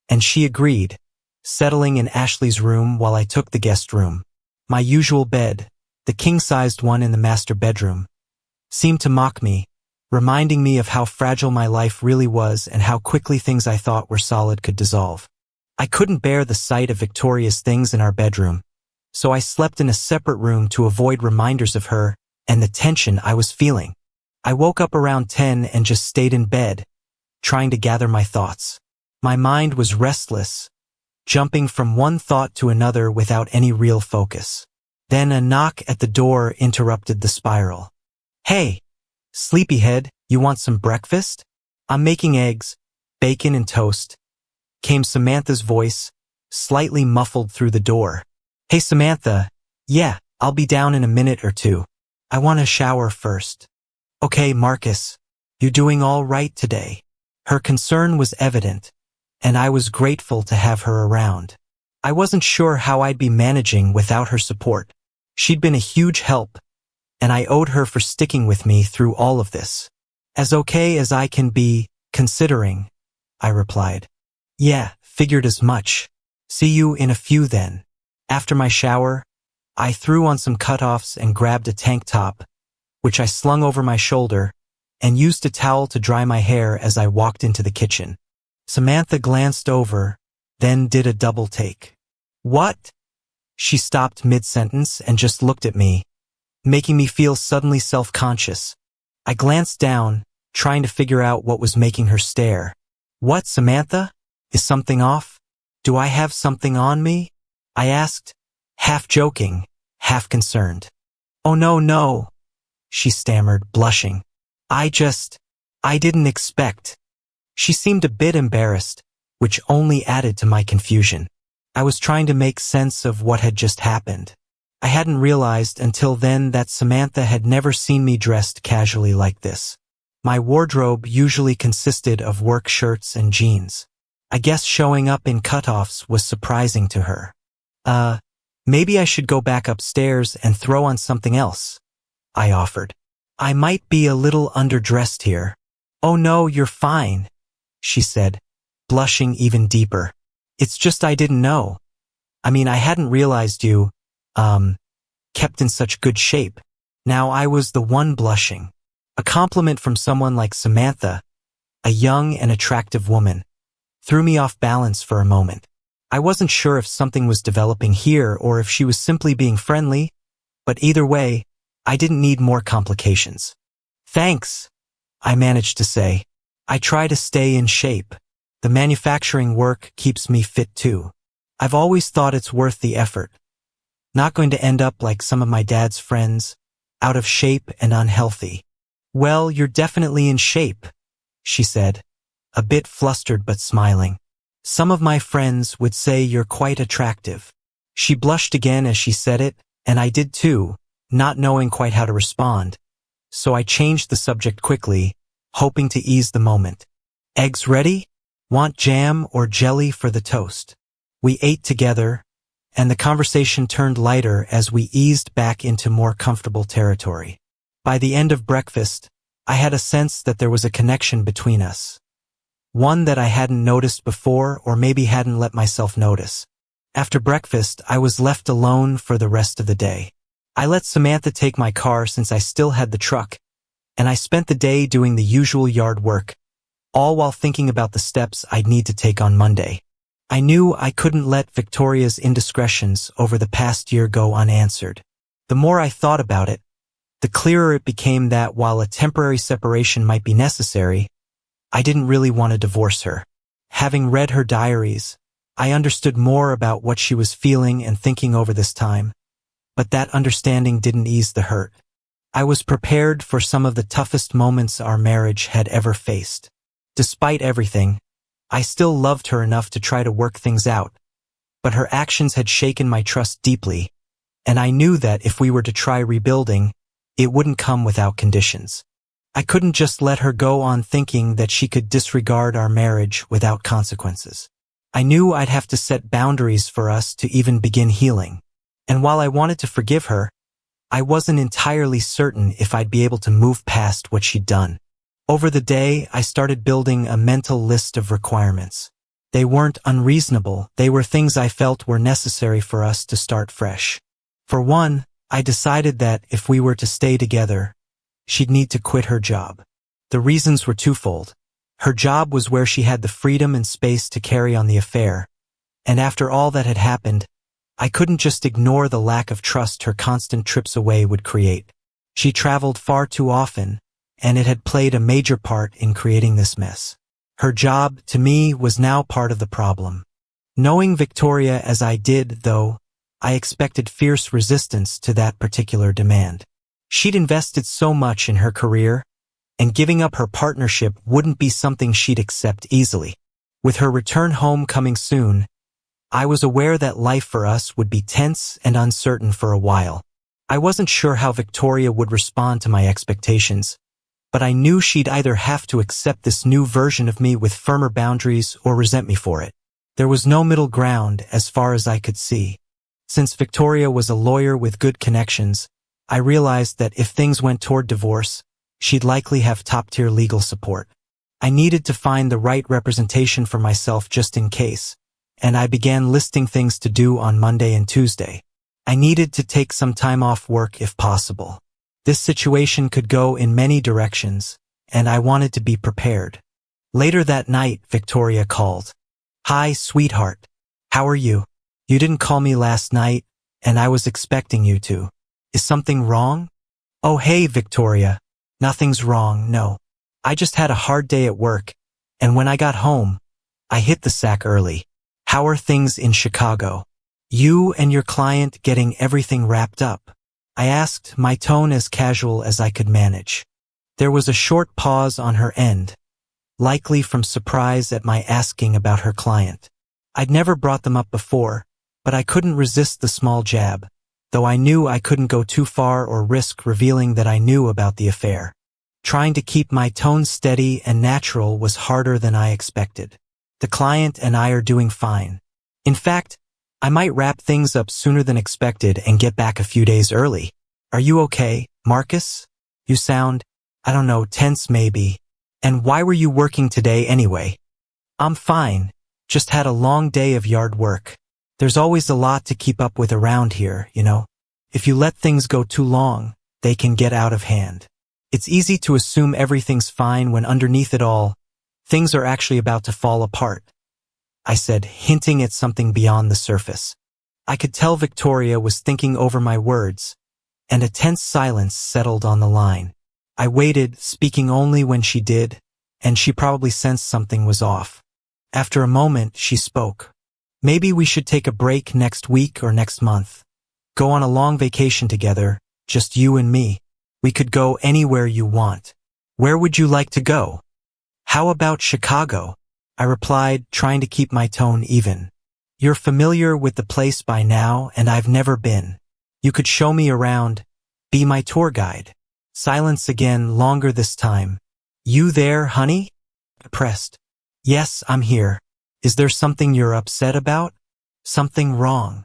and she agreed, settling in Ashley's room while I took the guest room. My usual bed, the king-sized one in the master bedroom, seemed to mock me, reminding me of how fragile my life really was and how quickly things I thought were solid could dissolve. I couldn't bear the sight of Victoria's things in our bedroom, so I slept in a separate room to avoid reminders of her and the tension I was feeling. I woke up around 10 and just stayed in bed, trying to gather my thoughts. My mind was restless, jumping from one thought to another without any real focus. Then a knock at the door interrupted the spiral. "Hey, sleepyhead, you want some breakfast? I'm making eggs, bacon and toast," came Samantha's voice, slightly muffled through the door. "Hey Samantha, yeah, I'll be down in a minute or two. I want to shower first." "Okay, Marcus, you doing all right today?" Her concern was evident, and I was grateful to have her around. I wasn't sure how I'd be managing without her support. She'd been a huge help, and I owed her for sticking with me through all of this. "As okay as I can be, considering," I replied. "Yeah, figured as much. See you in a few then." After my shower, I threw on some cutoffs and grabbed a tank top, which I slung over my shoulder, and used a towel to dry my hair as I walked into the kitchen. Samantha glanced over, then did a double take. "What?" She stopped mid-sentence and just looked at me, making me feel suddenly self-conscious. I glanced down, trying to figure out what was making her stare. "What, Samantha? Is something off? Do I have something on me?" I asked, half joking, half concerned. "Oh no," she stammered, blushing. I didn't expect." She seemed a bit embarrassed, which only added to my confusion. I was trying to make sense of what had just happened. I hadn't realized until then that Samantha had never seen me dressed casually like this. My wardrobe usually consisted of work shirts and jeans. I guess showing up in cutoffs was surprising to her. Maybe I should go back upstairs and throw on something else," I offered. "I might be a little underdressed here." "Oh no, you're fine," she said, blushing even deeper. "It's just I didn't know. I hadn't realized you, kept in such good shape." Now I was the one blushing. A compliment from someone like Samantha, a young and attractive woman, threw me off balance for a moment. I wasn't sure if something was developing here or if she was simply being friendly, but either way, I didn't need more complications. "Thanks," I managed to say. "I try to stay in shape. The manufacturing work keeps me fit too. I've always thought it's worth the effort. Not going to end up like some of my dad's friends, out of shape and unhealthy." "Well, you're definitely in shape," she said, a bit flustered but smiling. "Some of my friends would say you're quite attractive." She blushed again as she said it, and I did too, not knowing quite how to respond. So I changed the subject quickly, hoping to ease the moment. "Eggs ready? Want jam or jelly for the toast?" We ate together, and the conversation turned lighter as we eased back into more comfortable territory. By the end of breakfast, I had a sense that there was a connection between us. One that I hadn't noticed before or maybe hadn't let myself notice. After breakfast, I was left alone for the rest of the day. I let Samantha take my car since I still had the truck, and I spent the day doing the usual yard work, all while thinking about the steps I'd need to take on Monday. I knew I couldn't let Victoria's indiscretions over the past year go unanswered. The more I thought about it, the clearer it became that while a temporary separation might be necessary, I didn't really want to divorce her. Having read her diaries, I understood more about what she was feeling and thinking over this time, but that understanding didn't ease the hurt. I was prepared for some of the toughest moments our marriage had ever faced. Despite everything, I still loved her enough to try to work things out, but her actions had shaken my trust deeply, and I knew that if we were to try rebuilding, it wouldn't come without conditions. I couldn't just let her go on thinking that she could disregard our marriage without consequences. I knew I'd have to set boundaries for us to even begin healing, and while I wanted to forgive her, I wasn't entirely certain if I'd be able to move past what she'd done. Over the day, I started building a mental list of requirements. They weren't unreasonable, they were things I felt were necessary for us to start fresh. For one, I decided that if we were to stay together, she'd need to quit her job. The reasons were twofold. Her job was where she had the freedom and space to carry on the affair, and after all that had happened, I couldn't just ignore the lack of trust her constant trips away would create. She traveled far too often, and it had played a major part in creating this mess. Her job, to me, was now part of the problem. Knowing Victoria as I did, though, I expected fierce resistance to that particular demand. She'd invested so much in her career, and giving up her partnership wouldn't be something she'd accept easily. With her return home coming soon, I was aware that life for us would be tense and uncertain for a while. I wasn't sure how Victoria would respond to my expectations, but I knew she'd either have to accept this new version of me with firmer boundaries or resent me for it. There was no middle ground as far as I could see. Since Victoria was a lawyer with good connections, I realized that if things went toward divorce, she'd likely have top-tier legal support. I needed to find the right representation for myself just in case, and I began listing things to do on Monday and Tuesday. I needed to take some time off work if possible. This situation could go in many directions, and I wanted to be prepared. Later that night, Victoria called. "Hi, sweetheart. How are you? You didn't call me last night, and I was expecting you to. Is something wrong?" "Oh, hey, Victoria. Nothing's wrong, no. I just had a hard day at work, and when I got home, I hit the sack early. How are things in Chicago? You and your client getting everything wrapped up?" I asked, my tone as casual as I could manage. There was a short pause on her end, likely from surprise at my asking about her client. I'd never brought them up before, but I couldn't resist the small jab, though I knew I couldn't go too far or risk revealing that I knew about the affair. Trying to keep my tone steady and natural was harder than I expected. The client and I are doing fine. In fact, I might wrap things up sooner than expected and get back a few days early. Are you okay, Marcus? You sound, I don't know, tense maybe. And why were you working today anyway? I'm fine. Just had a long day of yard work. There's always a lot to keep up with around here, you know. If you let things go too long, they can get out of hand. It's easy to assume everything's fine when underneath it all, things are actually about to fall apart, I said, hinting at something beyond the surface. I could tell Victoria was thinking over my words, and a tense silence settled on the line. I waited, speaking only when she did, and she probably sensed something was off. After a moment, she spoke. "Maybe we should take a break next week or next month. Go on a long vacation together, just you and me. We could go anywhere you want. Where would you like to go?" "How about Chicago?" I replied, trying to keep my tone even. "You're familiar with the place by now, and I've never been. You could show me around, be my tour guide." Silence again, longer this time. "You there, honey?" I pressed. "Yes, I'm here. Is there something you're upset about? Something wrong?"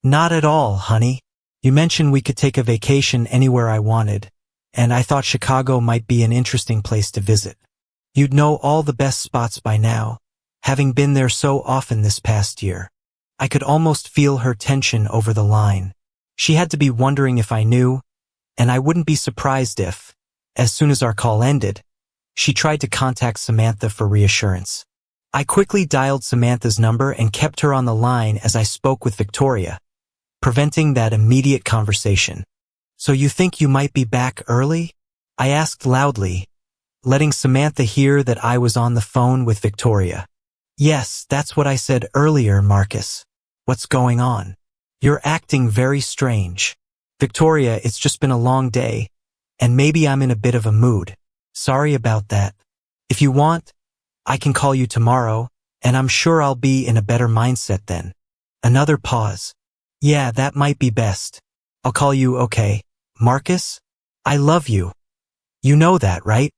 "Not at all, honey. You mentioned we could take a vacation anywhere I wanted, and I thought Chicago might be an interesting place to visit. You'd know all the best spots by now, having been there so often this past year." I could almost feel her tension over the line. She had to be wondering if I knew, and I wouldn't be surprised if, as soon as our call ended, She tried to contact Samantha for reassurance. I quickly dialed Samantha's number and kept her on the line as I spoke with Victoria, preventing that immediate conversation. "So you think you might be back early?" I asked loudly, letting Samantha hear that I was on the phone with Victoria. "Yes, that's what I said earlier, Marcus. What's going on? You're acting very strange." "Victoria, it's just been a long day, and maybe I'm in a bit of a mood. Sorry about that. If you want, I can call you tomorrow, and I'm sure I'll be in a better mindset then." Another pause. "Yeah, that might be best. I'll call you, okay? Marcus? I love you. You know that, right?"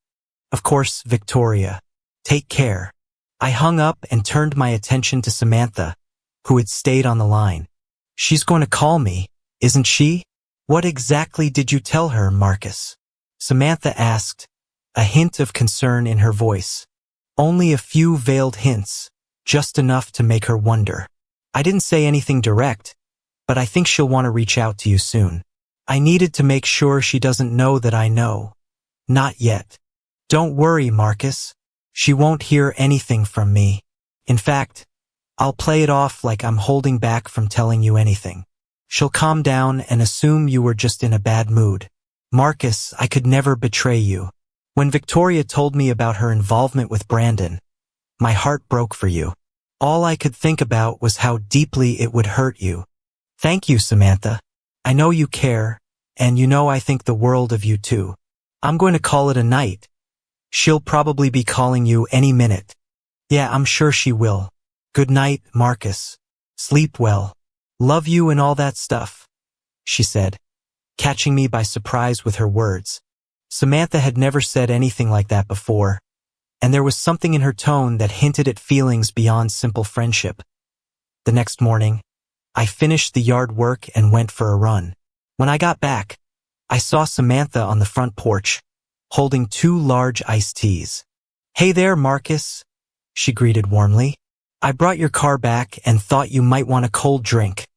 "Of course, Victoria. Take care." I hung up and turned my attention to Samantha, who had stayed on the line. "She's going to call me, isn't she? What exactly did you tell her, Marcus?" Samantha asked, a hint of concern in her voice. Only a few veiled hints, just enough to make her wonder. "I didn't say anything direct, but I think she'll want to reach out to you soon. I needed to make sure she doesn't know that I know. Not yet. Don't worry, Marcus. She won't hear anything from me. In fact, I'll play it off like I'm holding back from telling you anything. She'll calm down and assume you were just in a bad mood. Marcus, I could never betray you. When Victoria told me about her involvement with Brandon, my heart broke for you. All I could think about was how deeply it would hurt you. Thank you, Samantha. I know you care, and you know I think the world of you too. I'm going to call it a night. She'll probably be calling you any minute." "Yeah, I'm sure she will. Good night, Marcus. Sleep well. Love you and all that stuff," she said, catching me by surprise with her words. Samantha had never said anything like that before, and there was something in her tone that hinted at feelings beyond simple friendship. The next morning, I finished the yard work and went for a run. When I got back, I saw Samantha on the front porch, holding 2 large iced teas. "Hey there, Marcus," she greeted warmly. "I brought your car back and thought you might want a cold drink.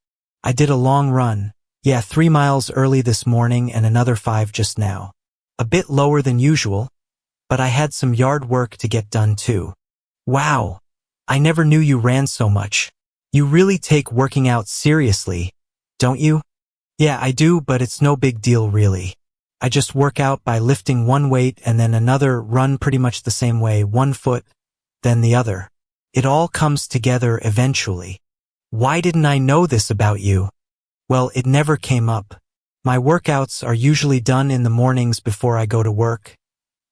I did a long run. Yeah, 3 miles early this morning and another 5 just now. A bit lower than usual, but I had some yard work to get done too." "Wow, I never knew you ran so much. You really take working out seriously, don't you?" "Yeah, I do, but it's no big deal really. I just work out by lifting one weight and then another, run pretty much the same way, one foot, then the other. It all comes together eventually." "Why didn't I know this about you?" "Well, it never came up. My workouts are usually done in the mornings before I go to work,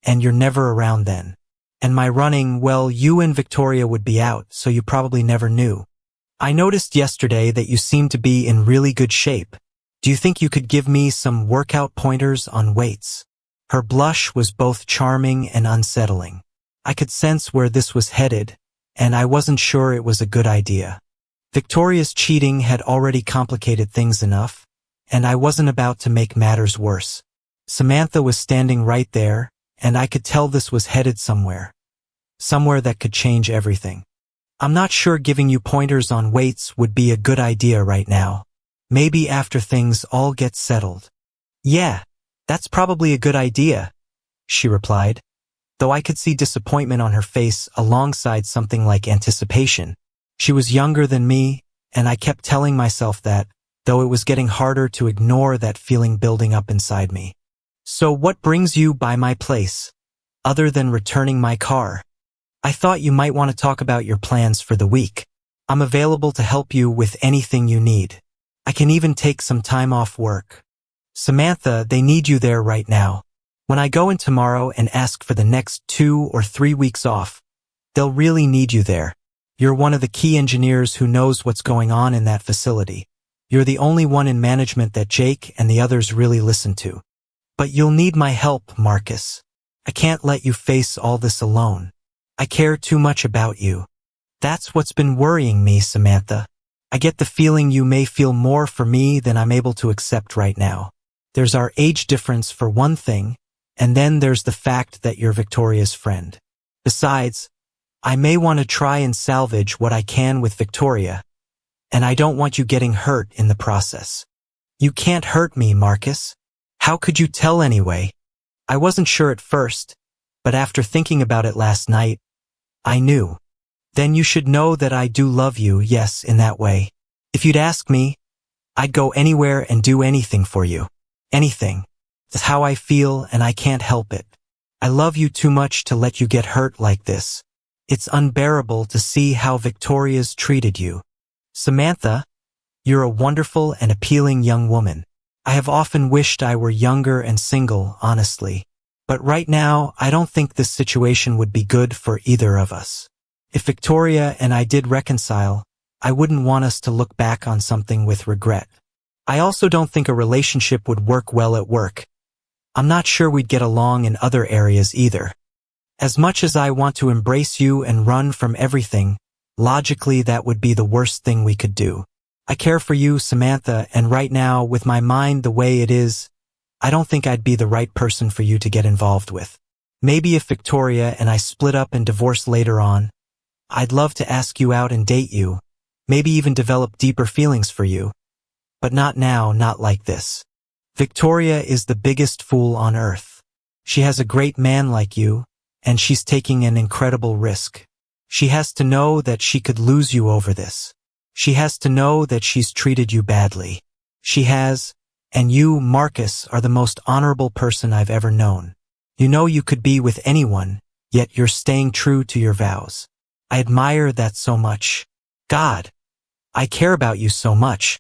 and you're never around then. And my running, well, you and Victoria would be out, so you probably never knew. I noticed yesterday that you seem to be in really good shape. Do you think you could give me some workout pointers on weights?" Her blush was both charming and unsettling. I could sense where this was headed, and I wasn't sure it was a good idea. Victoria's cheating had already complicated things enough, and I wasn't about to make matters worse. Samantha was standing right there, and I could tell this was headed somewhere. Somewhere that could change everything. "I'm not sure giving you pointers on weights would be a good idea right now. Maybe after things all get settled." "Yeah, that's probably a good idea," she replied, though I could see disappointment on her face alongside something like anticipation. She was younger than me, and I kept telling myself that, though it was getting harder to ignore that feeling building up inside me. "So what brings you by my place, other than returning my car? I thought you might want to talk about your plans for the week. I'm available to help you with anything you need. I can even take some time off work." "Samantha, they need you there right now. When I go in tomorrow and ask for the next 2 or 3 weeks off, they'll really need you there. You're one of the key engineers who knows what's going on in that facility. You're the only one in management that Jake and the others really listen to. But you'll need my help, Marcus. I can't let you face all this alone. I care too much about you. That's what's been worrying me, Samantha. I get the feeling you may feel more for me than I'm able to accept right now. There's our age difference for one thing, and then there's the fact that you're Victoria's friend. Besides, I may want to try and salvage what I can with Victoria, and I don't want you getting hurt in the process." "You can't hurt me, Marcus. How could you tell anyway?" "I wasn't sure at first, But after thinking about it last night, I knew. Then you should know that I do love you, yes, in that way. If you'd ask me, I'd go anywhere and do anything for you. Anything. That's how I feel, and I can't help it. I love you too much to let you get hurt like this. It's unbearable to see how Victoria's treated you. Samantha, you're a wonderful and appealing young woman. I have often wished I were younger and single, honestly. But right now, I don't think this situation would be good for either of us. If Victoria and I did reconcile, I wouldn't want us to look back on something with regret. I also don't think a relationship would work well at work. I'm not sure we'd get along in other areas either. As much as I want to embrace you and run from everything, logically that would be the worst thing we could do. I care for you, Samantha, and right now, with my mind the way it is, I don't think I'd be the right person for you to get involved with. Maybe if Victoria and I split up and divorce later on, I'd love to ask you out and date you, maybe even develop deeper feelings for you. But not now, not like this. Victoria is the biggest fool on earth. She has a great man like you, and she's taking an incredible risk. She has to know that she could lose you over this. She has to know that she's treated you badly. She has, and you, Marcus, are the most honorable person I've ever known. You know you could be with anyone, yet you're staying true to your vows. I admire that so much. God, I care about you so much.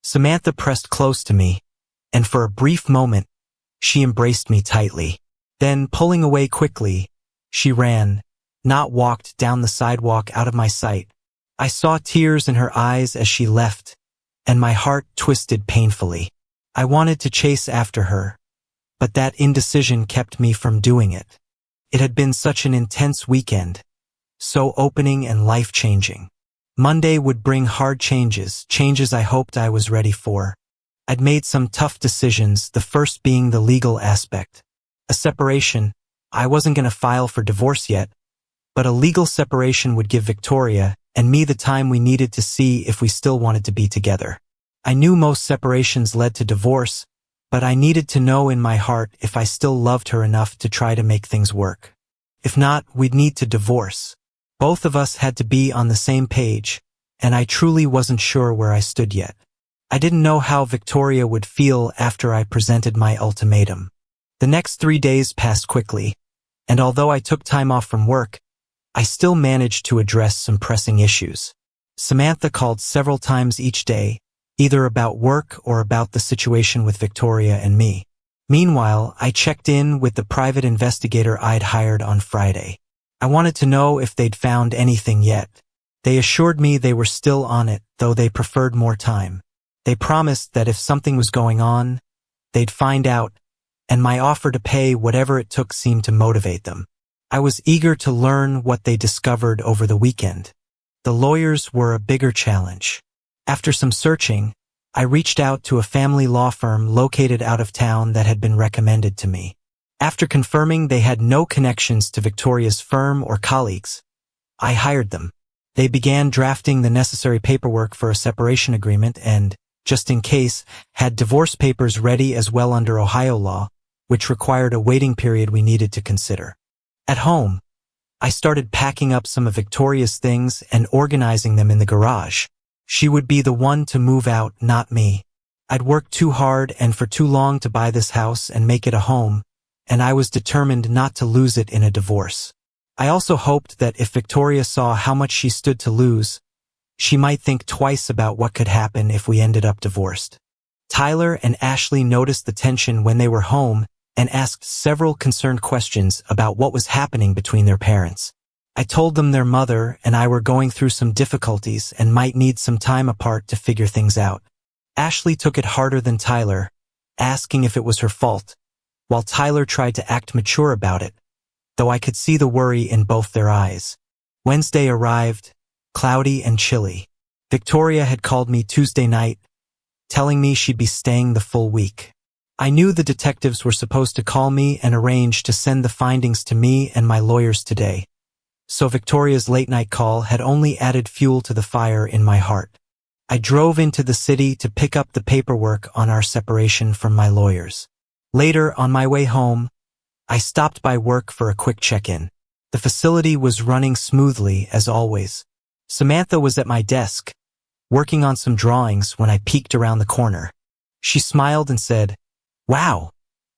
Samantha pressed close to me, and for a brief moment, she embraced me tightly. Then, pulling away quickly, she ran, not walked down the sidewalk out of my sight. I saw tears in her eyes as she left, and my heart twisted painfully. I wanted to chase after her, but that indecision kept me from doing it. It had been such an intense weekend, so opening and life-changing. Monday would bring hard changes I hoped I was ready for. I'd made some tough decisions, the first being the legal aspect. A separation. I wasn't going to file for divorce yet, but a legal separation would give Victoria and me the time we needed to see if we still wanted to be together. I knew most separations led to divorce, but I needed to know in my heart if I still loved her enough to try to make things work. If not, we'd need to divorce. Both of us had to be on the same page, and I truly wasn't sure where I stood yet. I didn't know how Victoria would feel after I presented my ultimatum. The next 3 days passed quickly, and although I took time off from work, I still managed to address some pressing issues. Samantha called several times each day, either about work or about the situation with Victoria and me. Meanwhile, I checked in with the private investigator I'd hired on Friday. I wanted to know if they'd found anything yet. They assured me they were still on it, though they preferred more time. They promised that if something was going on, they'd find out, and my offer to pay whatever it took seemed to motivate them. I was eager to learn what they discovered over the weekend. The lawyers were a bigger challenge. After some searching, I reached out to a family law firm located out of town that had been recommended to me. After confirming they had no connections to Victoria's firm or colleagues, I hired them. They began drafting the necessary paperwork for a separation agreement and, just in case, had divorce papers ready as well under Ohio law, which required a waiting period we needed to consider. At home, I started packing up some of Victoria's things and organizing them in the garage. She would be the one to move out, not me. I'd worked too hard and for too long to buy this house and make it a home, and I was determined not to lose it in a divorce. I also hoped that if Victoria saw how much she stood to lose, she might think twice about what could happen if we ended up divorced. Tyler and Ashley noticed the tension when they were home and asked several concerned questions about what was happening between their parents. I told them their mother and I were going through some difficulties and might need some time apart to figure things out. Ashley took it harder than Tyler, asking if it was her fault, while Tyler tried to act mature about it, though I could see the worry in both their eyes. Wednesday arrived, cloudy and chilly. Victoria had called me Tuesday night, telling me she'd be staying the full week. I knew the detectives were supposed to call me and arrange to send the findings to me and my lawyers today, so Victoria's late-night call had only added fuel to the fire in my heart. I drove into the city to pick up the paperwork on our separation from my lawyers. Later, on my way home, I stopped by work for a quick check-in. The facility was running smoothly, as always. Samantha was at my desk, working on some drawings when I peeked around the corner. She smiled and said, "Wow,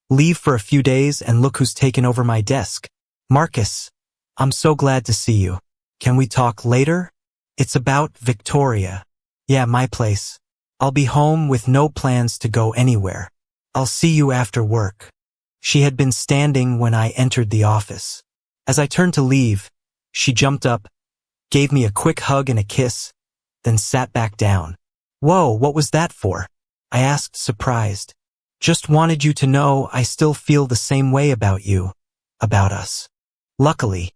leave for a few days and look who's taken over my desk. Marcus, I'm so glad to see you. Can we talk later? It's about Victoria." "Yeah, my place. I'll be home with no plans to go anywhere. I'll see you after work." She had been standing when I entered the office. As I turned to leave, she jumped up, gave me a quick hug and a kiss, then sat back down. "Whoa, what was that for?" I asked, surprised. "Just wanted you to know I still feel the same way about you, about us." Luckily,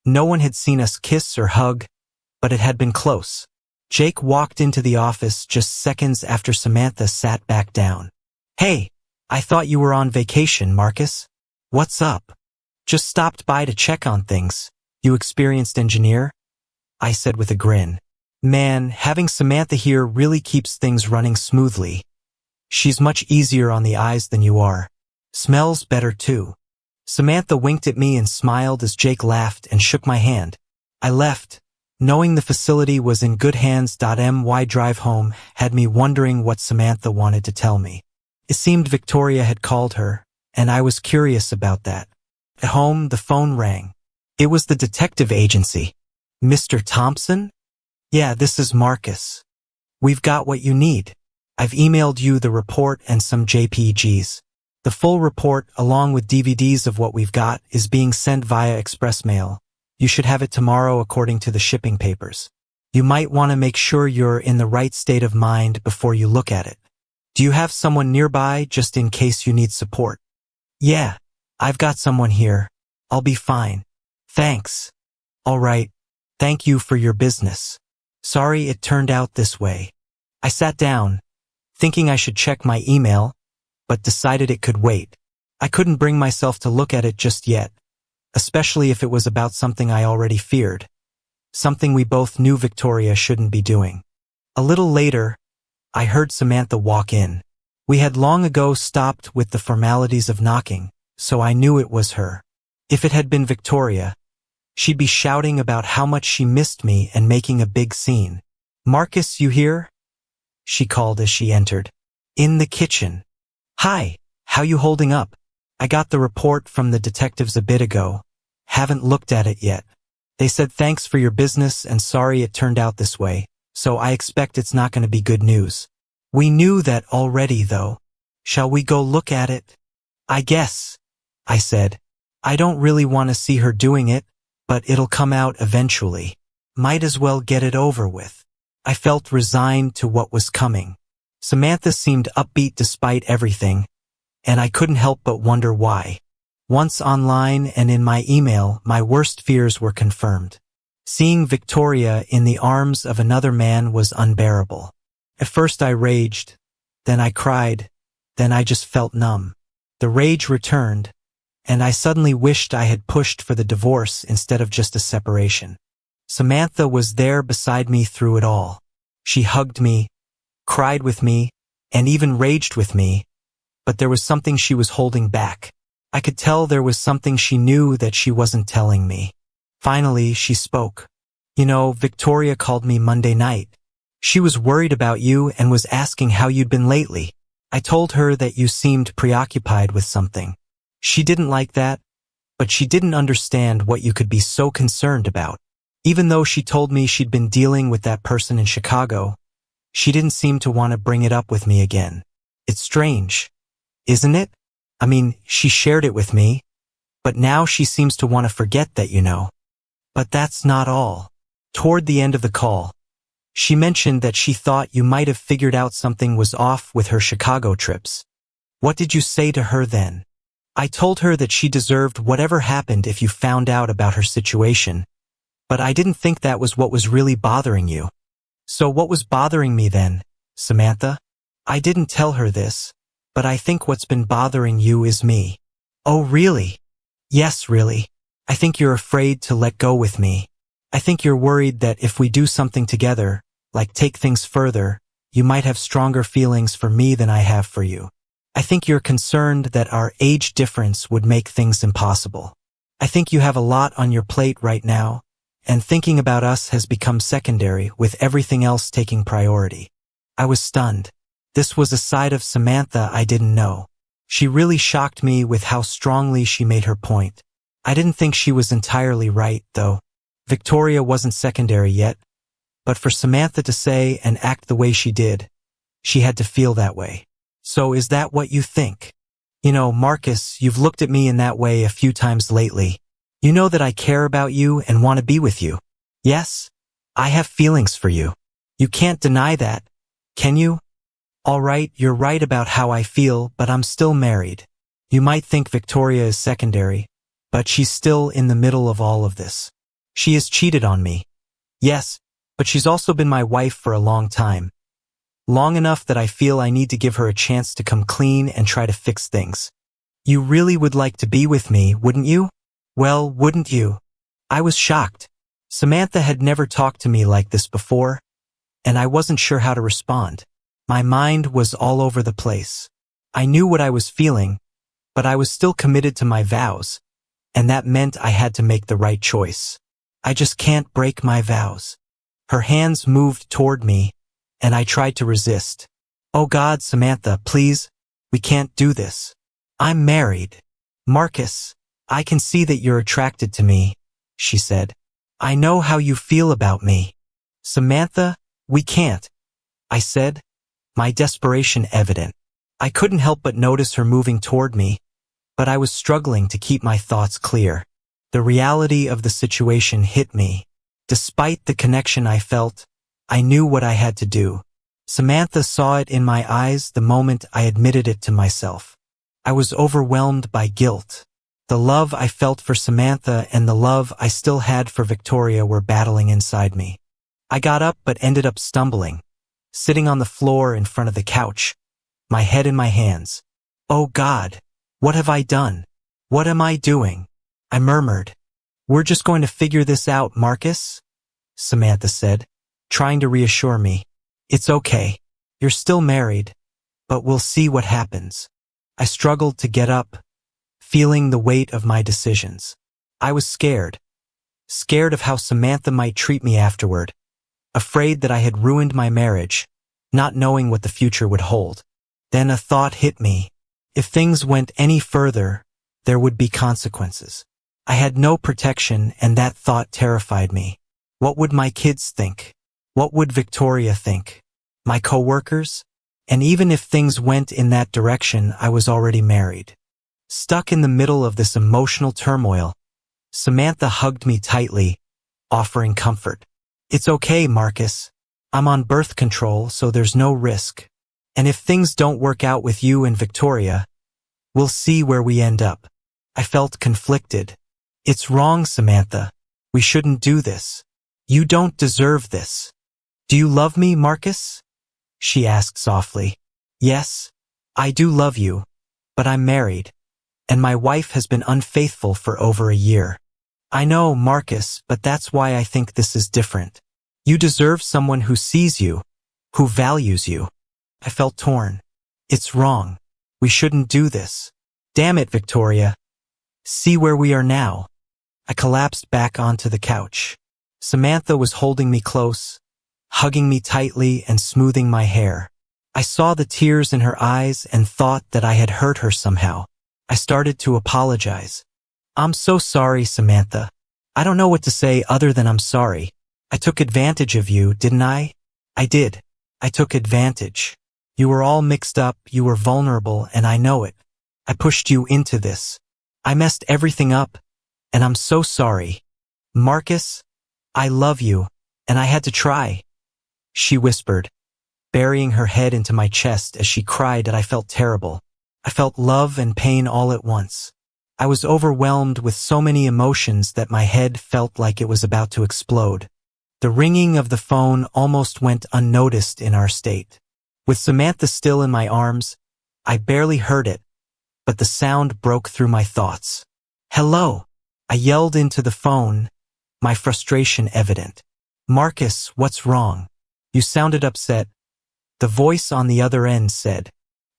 no one had seen us kiss or hug, but it had been close. Jake walked into the office just seconds after Samantha sat back down. "Hey, I thought you were on vacation, Marcus. What's up?" "Just stopped by to check on things. You experienced engineer?" I said with a grin. "Man, having Samantha here really keeps things running smoothly. She's much easier on the eyes than you are. Smells better too." Samantha winked at me and smiled as Jake laughed and shook my hand. I left, knowing the facility was in good hands. My drive home had me wondering what Samantha wanted to tell me. It seemed Victoria had called her, and I was curious about that. At home, the phone rang. It was the detective agency. "Mr. Thompson?" "Yeah, this is Marcus. We've got what you need. I've emailed you the report and some JPGs. The full report, along with DVDs of what we've got, is being sent via express mail. You should have it tomorrow according to the shipping papers. You might want to make sure you're in the right state of mind before you look at it. Do you have someone nearby just in case you need support?" "Yeah, I've got someone here. I'll be fine. Thanks." "All right. Thank you for your business. Sorry it turned out this way." I sat down, thinking I should check my email, but decided it could wait. I couldn't bring myself to look at it just yet, especially if it was about something I already feared, something we both knew Victoria shouldn't be doing. A little later, I heard Samantha walk in. We had long ago stopped with the formalities of knocking, so I knew it was her. If it had been Victoria, she'd be shouting about how much she missed me and making a big scene. "Marcus, you here?" she called as she entered. "In the kitchen." "Hi, how you holding up? I got the report from the detectives a bit ago. Haven't looked at it yet. They said thanks for your business and sorry it turned out this way, so I expect it's not going to be good news." "We knew that already, though. Shall we go look at it?" "I guess," I said. "I don't really want to see her doing it, but it'll come out eventually. Might as well get it over with." I felt resigned to what was coming. Samantha seemed upbeat despite everything, and I couldn't help but wonder why. Once online and in my email, my worst fears were confirmed. Seeing Victoria in the arms of another man was unbearable. At first I raged, then I cried, then I just felt numb. The rage returned, and I suddenly wished I had pushed for the divorce instead of just a separation. Samantha was there beside me through it all. She hugged me, cried with me, and even raged with me, but there was something she was holding back. I could tell there was something she knew that she wasn't telling me. Finally, she spoke. "You know, Victoria called me Monday night. She was worried about you and was asking how you'd been lately. I told her that you seemed preoccupied with something. She didn't like that, but she didn't understand what you could be so concerned about. Even though she told me she'd been dealing with that person in Chicago, she didn't seem to want to bring it up with me again. It's strange, isn't it? I mean, she shared it with me, but now she seems to want to forget that, you know. But that's not all. Toward the end of the call, she mentioned that she thought you might have figured out something was off with her Chicago trips. What did you say to her then?" "I told her that she deserved whatever happened if you found out about her situation, but I didn't think that was what was really bothering you." "So what was bothering me then, Samantha?" "I didn't tell her this, but I think what's been bothering you is me." "Oh, really?" "Yes, really. I think you're afraid to let go with me. I think you're worried that if we do something together, like take things further, you might have stronger feelings for me than I have for you." I think you're concerned that our age difference would make things impossible. I think you have a lot on your plate right now, and thinking about us has become secondary, with everything else taking priority. I was stunned. This was a side of Samantha I didn't know. She really shocked me with how strongly she made her point. I didn't think she was entirely right, though. Victoria wasn't secondary yet, but for Samantha to say and act the way she did, she had to feel that way. So is that what you think? You know, Marcus, you've looked at me in that way a few times lately. You know that I care about you and want to be with you. Yes, I have feelings for you. You can't deny that, can you? All right, you're right about how I feel, but I'm still married. You might think Victoria is secondary, but she's still in the middle of all of this. She has cheated on me. Yes, but she's also been my wife for a long time. Long enough that I feel I need to give her a chance to come clean and try to fix things. You really would like to be with me, wouldn't you? Well, wouldn't you? I was shocked. Samantha had never talked to me like this before, and I wasn't sure how to respond. My mind was all over the place. I knew what I was feeling, but I was still committed to my vows, and that meant I had to make the right choice. I just can't break my vows. Her hands moved toward me, and I tried to resist. Oh God, Samantha, please, we can't do this. I'm married. Marcus, I can see that you're attracted to me, she said. I know how you feel about me. Samantha, we can't, I said, my desperation evident. I couldn't help but notice her moving toward me, but I was struggling to keep my thoughts clear. The reality of the situation hit me. Despite the connection I felt, I knew what I had to do. Samantha saw it in my eyes the moment I admitted it to myself. I was overwhelmed by guilt. The love I felt for Samantha and the love I still had for Victoria were battling inside me. I got up but ended up stumbling, sitting on the floor in front of the couch, my head in my hands. Oh God, what have I done? What am I doing? I murmured. We're just going to figure this out, Marcus, Samantha said, trying to reassure me. It's okay. You're still married, but we'll see what happens. I struggled to get up, feeling the weight of my decisions. I was scared of how Samantha might treat me afterward, afraid that I had ruined my marriage, not knowing what the future would hold. Then a thought hit me. If things went any further, there would be consequences. I had no protection, and that thought terrified me. What would my kids think? What would Victoria think? My coworkers? And even if things went in that direction, I was already married. Stuck in the middle of this emotional turmoil, Samantha hugged me tightly, offering comfort. It's okay, Marcus. I'm on birth control, so there's no risk. And if things don't work out with you and Victoria, we'll see where we end up. I felt conflicted. It's wrong, Samantha. We shouldn't do this. You don't deserve this. Do you love me, Marcus? She asked softly. Yes, I do love you, but I'm married, and my wife has been unfaithful for over a year. I know, Marcus, but that's why I think this is different. You deserve someone who sees you, who values you. I felt torn. It's wrong. We shouldn't do this. Damn it, Victoria. See where we are now. I collapsed back onto the couch. Samantha was holding me close, hugging me tightly and smoothing my hair. I saw the tears in her eyes and thought that I had hurt her somehow. I started to apologize. I'm so sorry, Samantha. I don't know what to say other than I'm sorry. I took advantage of you, didn't I? I did. I took advantage. You were all mixed up, you were vulnerable, and I know it. I pushed you into this. I messed everything up, and I'm so sorry. Marcus, I love you, and I had to try, she whispered, burying her head into my chest as she cried that I felt terrible. I felt love and pain all at once. I was overwhelmed with so many emotions that my head felt like it was about to explode. The ringing of the phone almost went unnoticed in our state. With Samantha still in my arms, I barely heard it, but the sound broke through my thoughts. Hello, I yelled into the phone, my frustration evident. Marcus, what's wrong? You sounded upset. The voice on the other end said,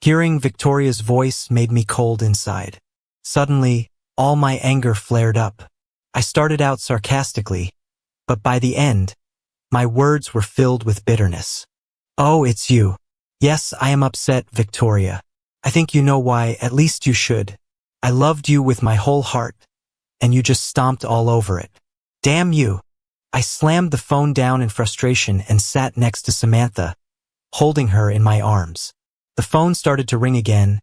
Hearing Victoria's voice made me cold inside. Suddenly, all my anger flared up. I started out sarcastically, but by the end, my words were filled with bitterness. "Oh, it's you. Yes, I am upset, Victoria. I think you know why, at least you should. I loved you with my whole heart, and you just stomped all over it. Damn you." I slammed the phone down in frustration and sat next to Samantha, holding her in my arms. The phone started to ring again,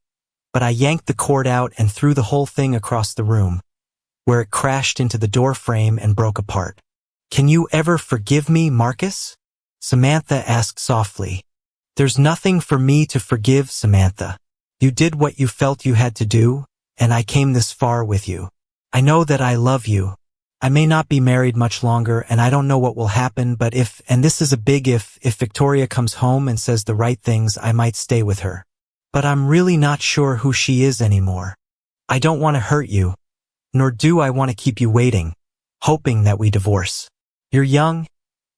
but I yanked the cord out and threw the whole thing across the room, where it crashed into the door frame and broke apart. "Can you ever forgive me, Marcus?" Samantha asked softly. "There's nothing for me to forgive, Samantha. You did what you felt you had to do, and I came this far with you. I know that I love you. I may not be married much longer, and I don't know what will happen, but if, and this is a big if Victoria comes home and says the right things, I might stay with her. But I'm really not sure who she is anymore. I don't want to hurt you, nor do I want to keep you waiting, hoping that we divorce. You're young,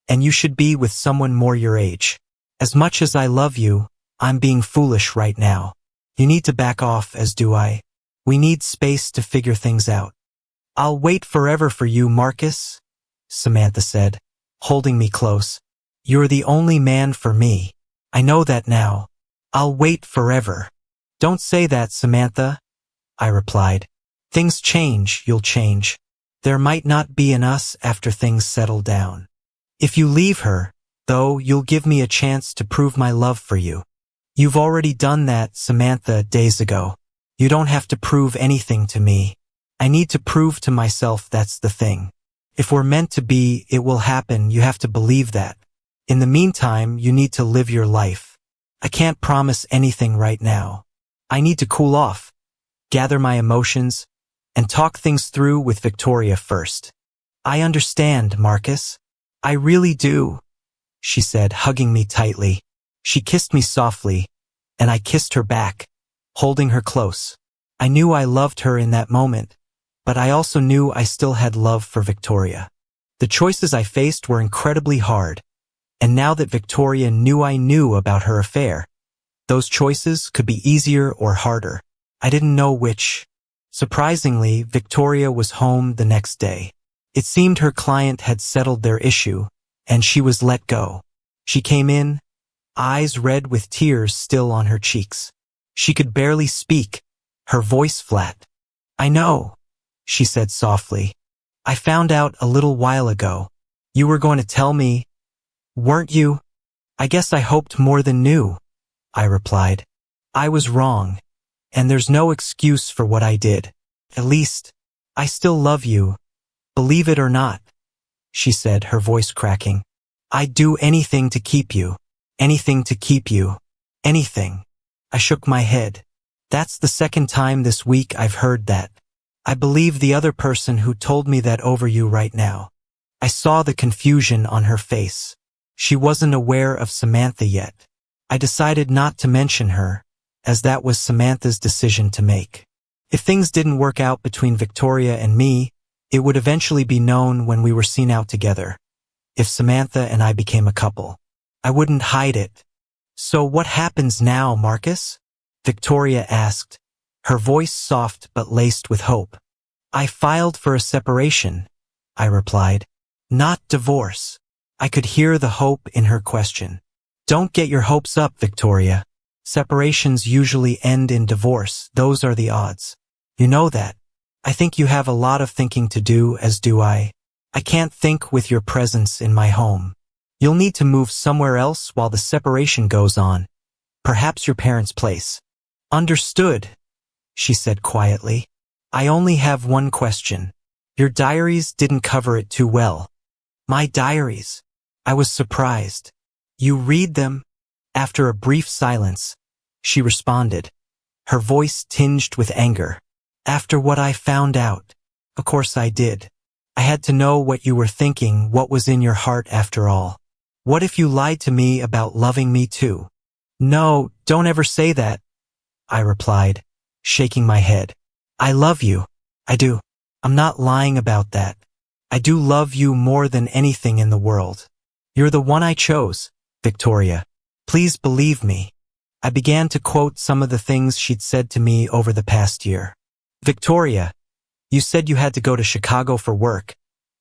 and you should be with someone more your age. As much as I love you, I'm being foolish right now. You need to back off, as do I. We need space to figure things out." "I'll wait forever for you, Marcus," Samantha said, holding me close. "You're the only man for me. I know that now. I'll wait forever." "Don't say that, Samantha," I replied. "Things change, you'll change. There might not be an us after things settle down. If you leave her, though, you'll give me a chance to prove my love for you." "You've already done that, Samantha, days ago. You don't have to prove anything to me. I need to prove to myself that's the thing. If we're meant to be, it will happen, you have to believe that. In the meantime, you need to live your life. I can't promise anything right now. I need to cool off, gather my emotions, and talk things through with Victoria first." "I understand, Marcus. I really do," she said, hugging me tightly. She kissed me softly, and I kissed her back, holding her close. I knew I loved her in that moment, but I also knew I still had love for Victoria. The choices I faced were incredibly hard, and now that Victoria knew I knew about her affair, those choices could be easier or harder. I didn't know which. Surprisingly, Victoria was home the next day. It seemed her client had settled their issue, and she was let go. She came in, eyes red with tears still on her cheeks. She could barely speak, her voice flat. "I know," she said softly. "I found out a little while ago. You were going to tell me, weren't you?" "I guess I hoped more than knew," I replied. "I was wrong, and there's no excuse for what I did. At least, I still love you, believe it or not," she said, her voice cracking. "I'd do anything to keep you. Anything to keep you. Anything." I shook my head. "That's the second time this week I've heard that. I believe the other person who told me that over you right now." I saw the confusion on her face. She wasn't aware of Samantha yet. I decided not to mention her, as that was Samantha's decision to make. If things didn't work out between Victoria and me, it would eventually be known when we were seen out together. If Samantha and I became a couple, I wouldn't hide it. "So what happens now, Marcus?" Victoria asked, her voice soft but laced with hope. "I filed for a separation," I replied. "Not divorce." I could hear the hope in her question. "Don't get your hopes up, Victoria. Separations usually end in divorce, those are the odds. You know that. I think you have a lot of thinking to do, as do I. I can't think with your presence in my home. You'll need to move somewhere else while the separation goes on. Perhaps your parents' place." "Understood," she said quietly. "I only have one question. Your diaries didn't cover it too well." "My diaries?" I was surprised. "You read them?" After a brief silence, she responded, her voice tinged with anger. "After what I found out, of course I did. I had to know what you were thinking, what was in your heart after all. What if you lied to me about loving me too?" "No, don't ever say that," I replied, shaking my head. "I love you. I do. I'm not lying about that. I do love you more than anything in the world. You're the one I chose, Victoria. Please believe me." I began to quote some of the things she'd said to me over the past year. Victoria, you said you had to go to Chicago for work.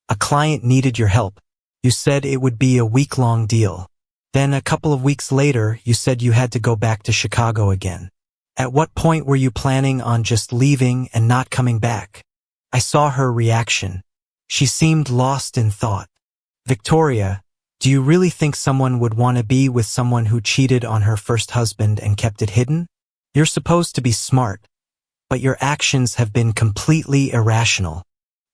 A client needed your help. You said it would be a week-long deal. Then a couple of weeks later, you said you had to go back to Chicago again. At what point were you planning on just leaving and not coming back? I saw her reaction. She seemed lost in thought. Victoria, do you really think someone would want to be with someone who cheated on her first husband and kept it hidden? You're supposed to be smart, but your actions have been completely irrational.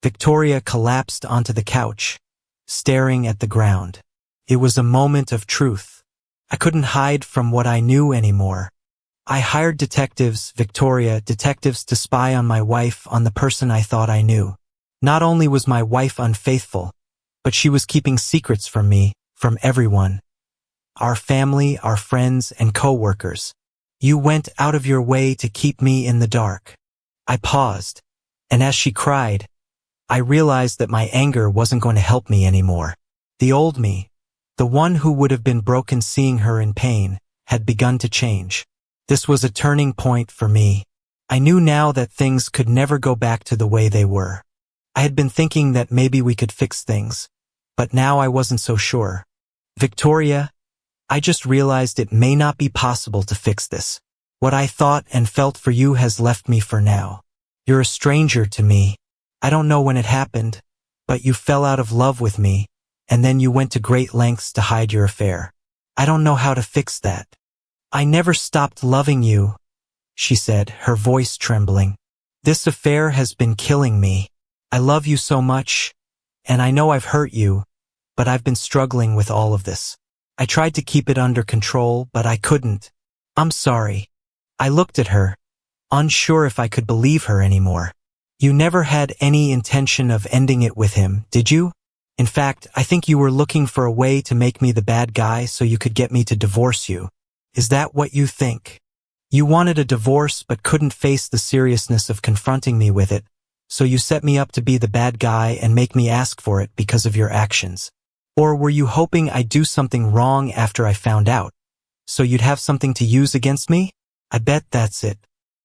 Victoria collapsed onto the couch, staring at the ground. It was a moment of truth. I couldn't hide from what I knew anymore. I hired detectives, Victoria, detectives to spy on my wife, on the person I thought I knew. Not only was my wife unfaithful, but she was keeping secrets from me, from everyone. Our family, our friends, and co-workers. You went out of your way to keep me in the dark. I paused, and as she cried, I realized that my anger wasn't going to help me anymore. The old me, the one who would have been broken seeing her in pain, had begun to change. This was a turning point for me. I knew now that things could never go back to the way they were. I had been thinking that maybe we could fix things, but now I wasn't so sure. Victoria, I just realized it may not be possible to fix this. What I thought and felt for you has left me for now. You're a stranger to me. I don't know when it happened, but you fell out of love with me, and then you went to great lengths to hide your affair. I don't know how to fix that. I never stopped loving you, she said, her voice trembling. This affair has been killing me. I love you so much, and I know I've hurt you, but I've been struggling with all of this. I tried to keep it under control, but I couldn't. I'm sorry. I looked at her, unsure if I could believe her anymore. You never had any intention of ending it with him, did you? In fact, I think you were looking for a way to make me the bad guy so you could get me to divorce you. Is that what you think? You wanted a divorce but couldn't face the seriousness of confronting me with it, so you set me up to be the bad guy and make me ask for it because of your actions. Or were you hoping I'd do something wrong after I found out, so you'd have something to use against me? I bet that's it.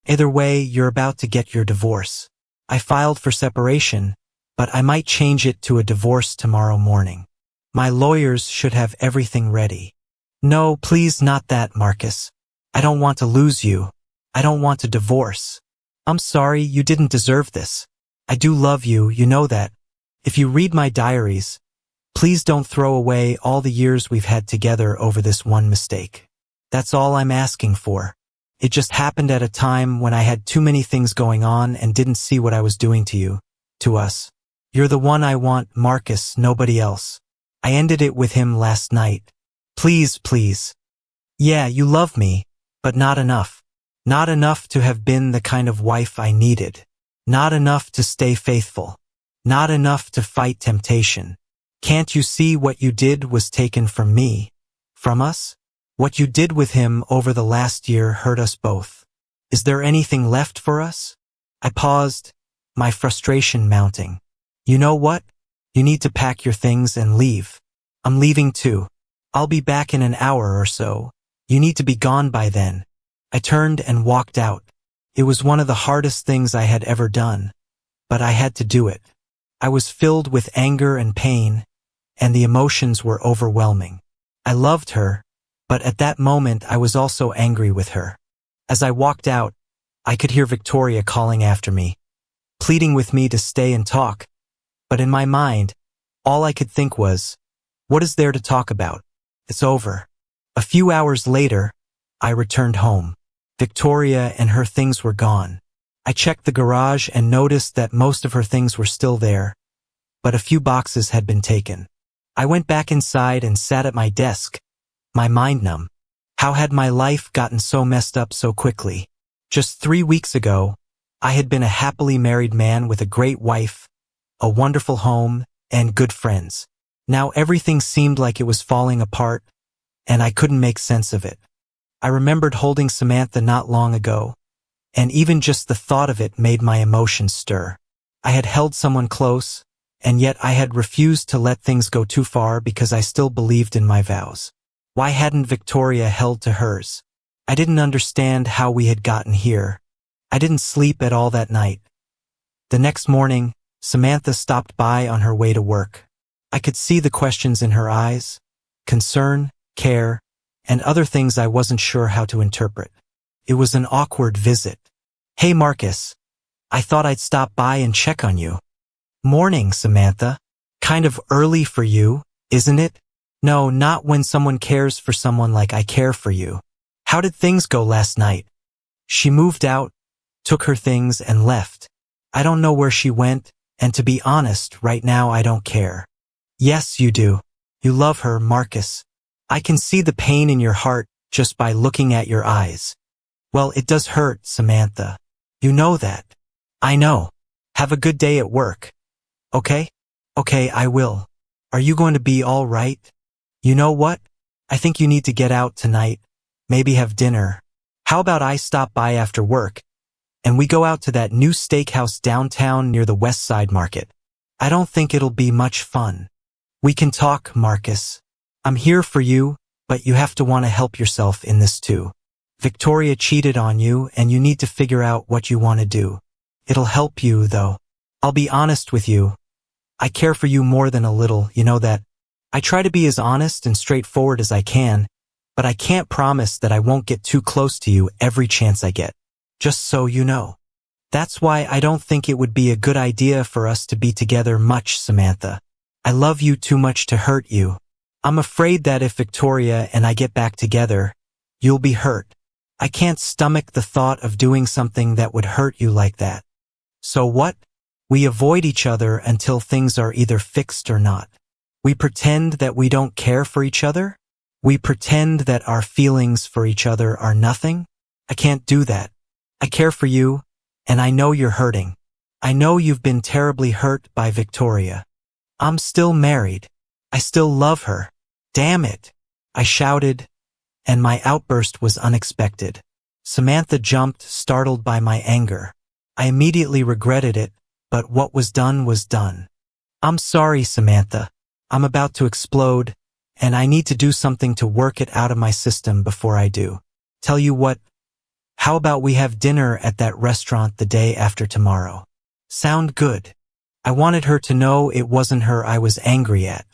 Either way, you're about to get your divorce. I filed for separation, but I might change it to a divorce tomorrow morning. My lawyers should have everything ready. No, please not that, Marcus. I don't want to lose you. I don't want a divorce. I'm sorry, you didn't deserve this. I do love you, you know that. If you read my diaries, please don't throw away all the years we've had together over this one mistake. That's all I'm asking for. It just happened at a time when I had too many things going on and didn't see what I was doing to you, to us. You're the one I want, Marcus, nobody else. I ended it with him last night. Please, please. Yeah, you love me, but not enough. Not enough to have been the kind of wife I needed. Not enough to stay faithful. Not enough to fight temptation. Can't you see what you did was taken from me? From us? What you did with him over the last year hurt us both. Is there anything left for us? I paused, my frustration mounting. You know what? You need to pack your things and leave. I'm leaving too. I'll be back in an hour or so. You need to be gone by then. I turned and walked out. It was one of the hardest things I had ever done, but I had to do it. I was filled with anger and pain, and the emotions were overwhelming. I loved her, but at that moment I was also angry with her. As I walked out, I could hear Victoria calling after me, pleading with me to stay and talk, but in my mind, all I could think was, what is there to talk about? It's over. A few hours later, I returned home. Victoria and her things were gone. I checked the garage and noticed that most of her things were still there, but a few boxes had been taken. I went back inside and sat at my desk, my mind numb. How had my life gotten so messed up so quickly? Just 3 weeks ago, I had been a happily married man with a great wife, a wonderful home, and good friends. Now everything seemed like it was falling apart, and I couldn't make sense of it. I remembered holding Samantha not long ago, and even just the thought of it made my emotions stir. I had held someone close, and yet I had refused to let things go too far because I still believed in my vows. Why hadn't Victoria held to hers? I didn't understand how we had gotten here. I didn't sleep at all that night. The next morning, Samantha stopped by on her way to work. I could see the questions in her eyes, concern, care, and other things I wasn't sure how to interpret. It was an awkward visit. "Hey Marcus, I thought I'd stop by and check on you." "Morning, Samantha. Kind of early for you, isn't it?" "No, not when someone cares for someone like I care for you." "How did things go last night?" "She moved out, took her things and left. I don't know where she went, and to be honest, right now I don't care." "Yes, you do. You love her, Marcus. I can see the pain in your heart just by looking at your eyes." "Well, it does hurt, Samantha. You know that." "I know. Have a good day at work. Okay?" "Okay, I will. Are you going to be all right?" "You know what? I think you need to get out tonight, maybe have dinner. How about I stop by after work, and we go out to that new steakhouse downtown near the West Side Market? I don't think it'll be much fun." "We can talk, Marcus. I'm here for you, but you have to want to help yourself in this too. Victoria cheated on you, and you need to figure out what you want to do. It'll help you, though. I'll be honest with you. I care for you more than a little, you know that. I try to be as honest and straightforward as I can, but I can't promise that I won't get too close to you every chance I get. Just so you know. That's why I don't think it would be a good idea for us to be together much, Samantha. I love you too much to hurt you. I'm afraid that if Victoria and I get back together, you'll be hurt. I can't stomach the thought of doing something that would hurt you like that. So what? We avoid each other until things are either fixed or not. We pretend that we don't care for each other? We pretend that our feelings for each other are nothing? I can't do that. I care for you, and I know you're hurting. I know you've been terribly hurt by Victoria. I'm still married. I still love her. Damn it! I shouted, and my outburst was unexpected. Samantha jumped, startled by my anger. I immediately regretted it, but what was done was done. I'm sorry, Samantha. I'm about to explode, and I need to do something to work it out of my system before I do. Tell you what, how about we have dinner at that restaurant the day after tomorrow? Sound good? I wanted her to know it wasn't her I was angry at.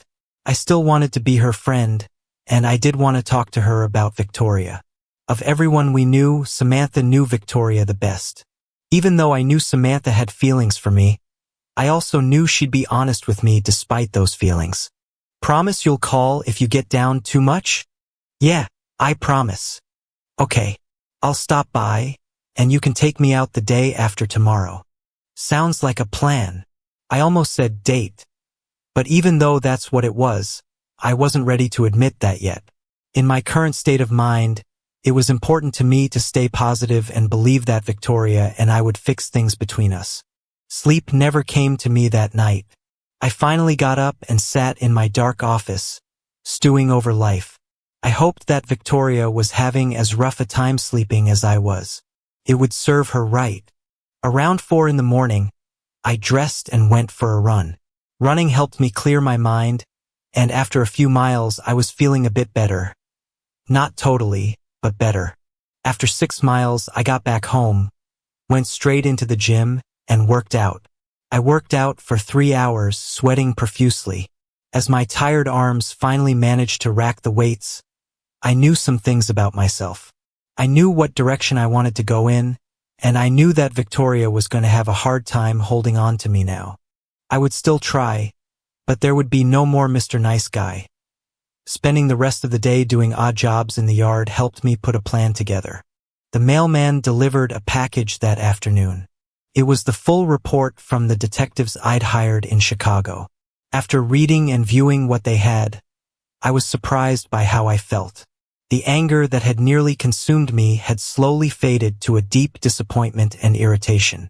I still wanted to be her friend, and I did want to talk to her about Victoria. Of everyone we knew, Samantha knew Victoria the best. Even though I knew Samantha had feelings for me, I also knew she'd be honest with me despite those feelings. Promise you'll call if you get down too much? Yeah, I promise. Okay, I'll stop by, and you can take me out the day after tomorrow. Sounds like a plan. I almost said date. But even though that's what it was, I wasn't ready to admit that yet. In my current state of mind, it was important to me to stay positive and believe that Victoria and I would fix things between us. Sleep never came to me that night. I finally got up and sat in my dark office, stewing over life. I hoped that Victoria was having as rough a time sleeping as I was. It would serve her right. Around 4 in the morning, I dressed and went for a run. Running helped me clear my mind, and after a few miles I was feeling a bit better. Not totally, but better. After 6 miles, I got back home, went straight into the gym, and worked out. I worked out for 3 hours, sweating profusely. As my tired arms finally managed to rack the weights, I knew some things about myself. I knew what direction I wanted to go in, and I knew that Victoria was going to have a hard time holding on to me now. I would still try, but there would be no more Mr. Nice Guy. Spending the rest of the day doing odd jobs in the yard helped me put a plan together. The mailman delivered a package that afternoon. It was the full report from the detectives I'd hired in Chicago. After reading and viewing what they had, I was surprised by how I felt. The anger that had nearly consumed me had slowly faded to a deep disappointment and irritation.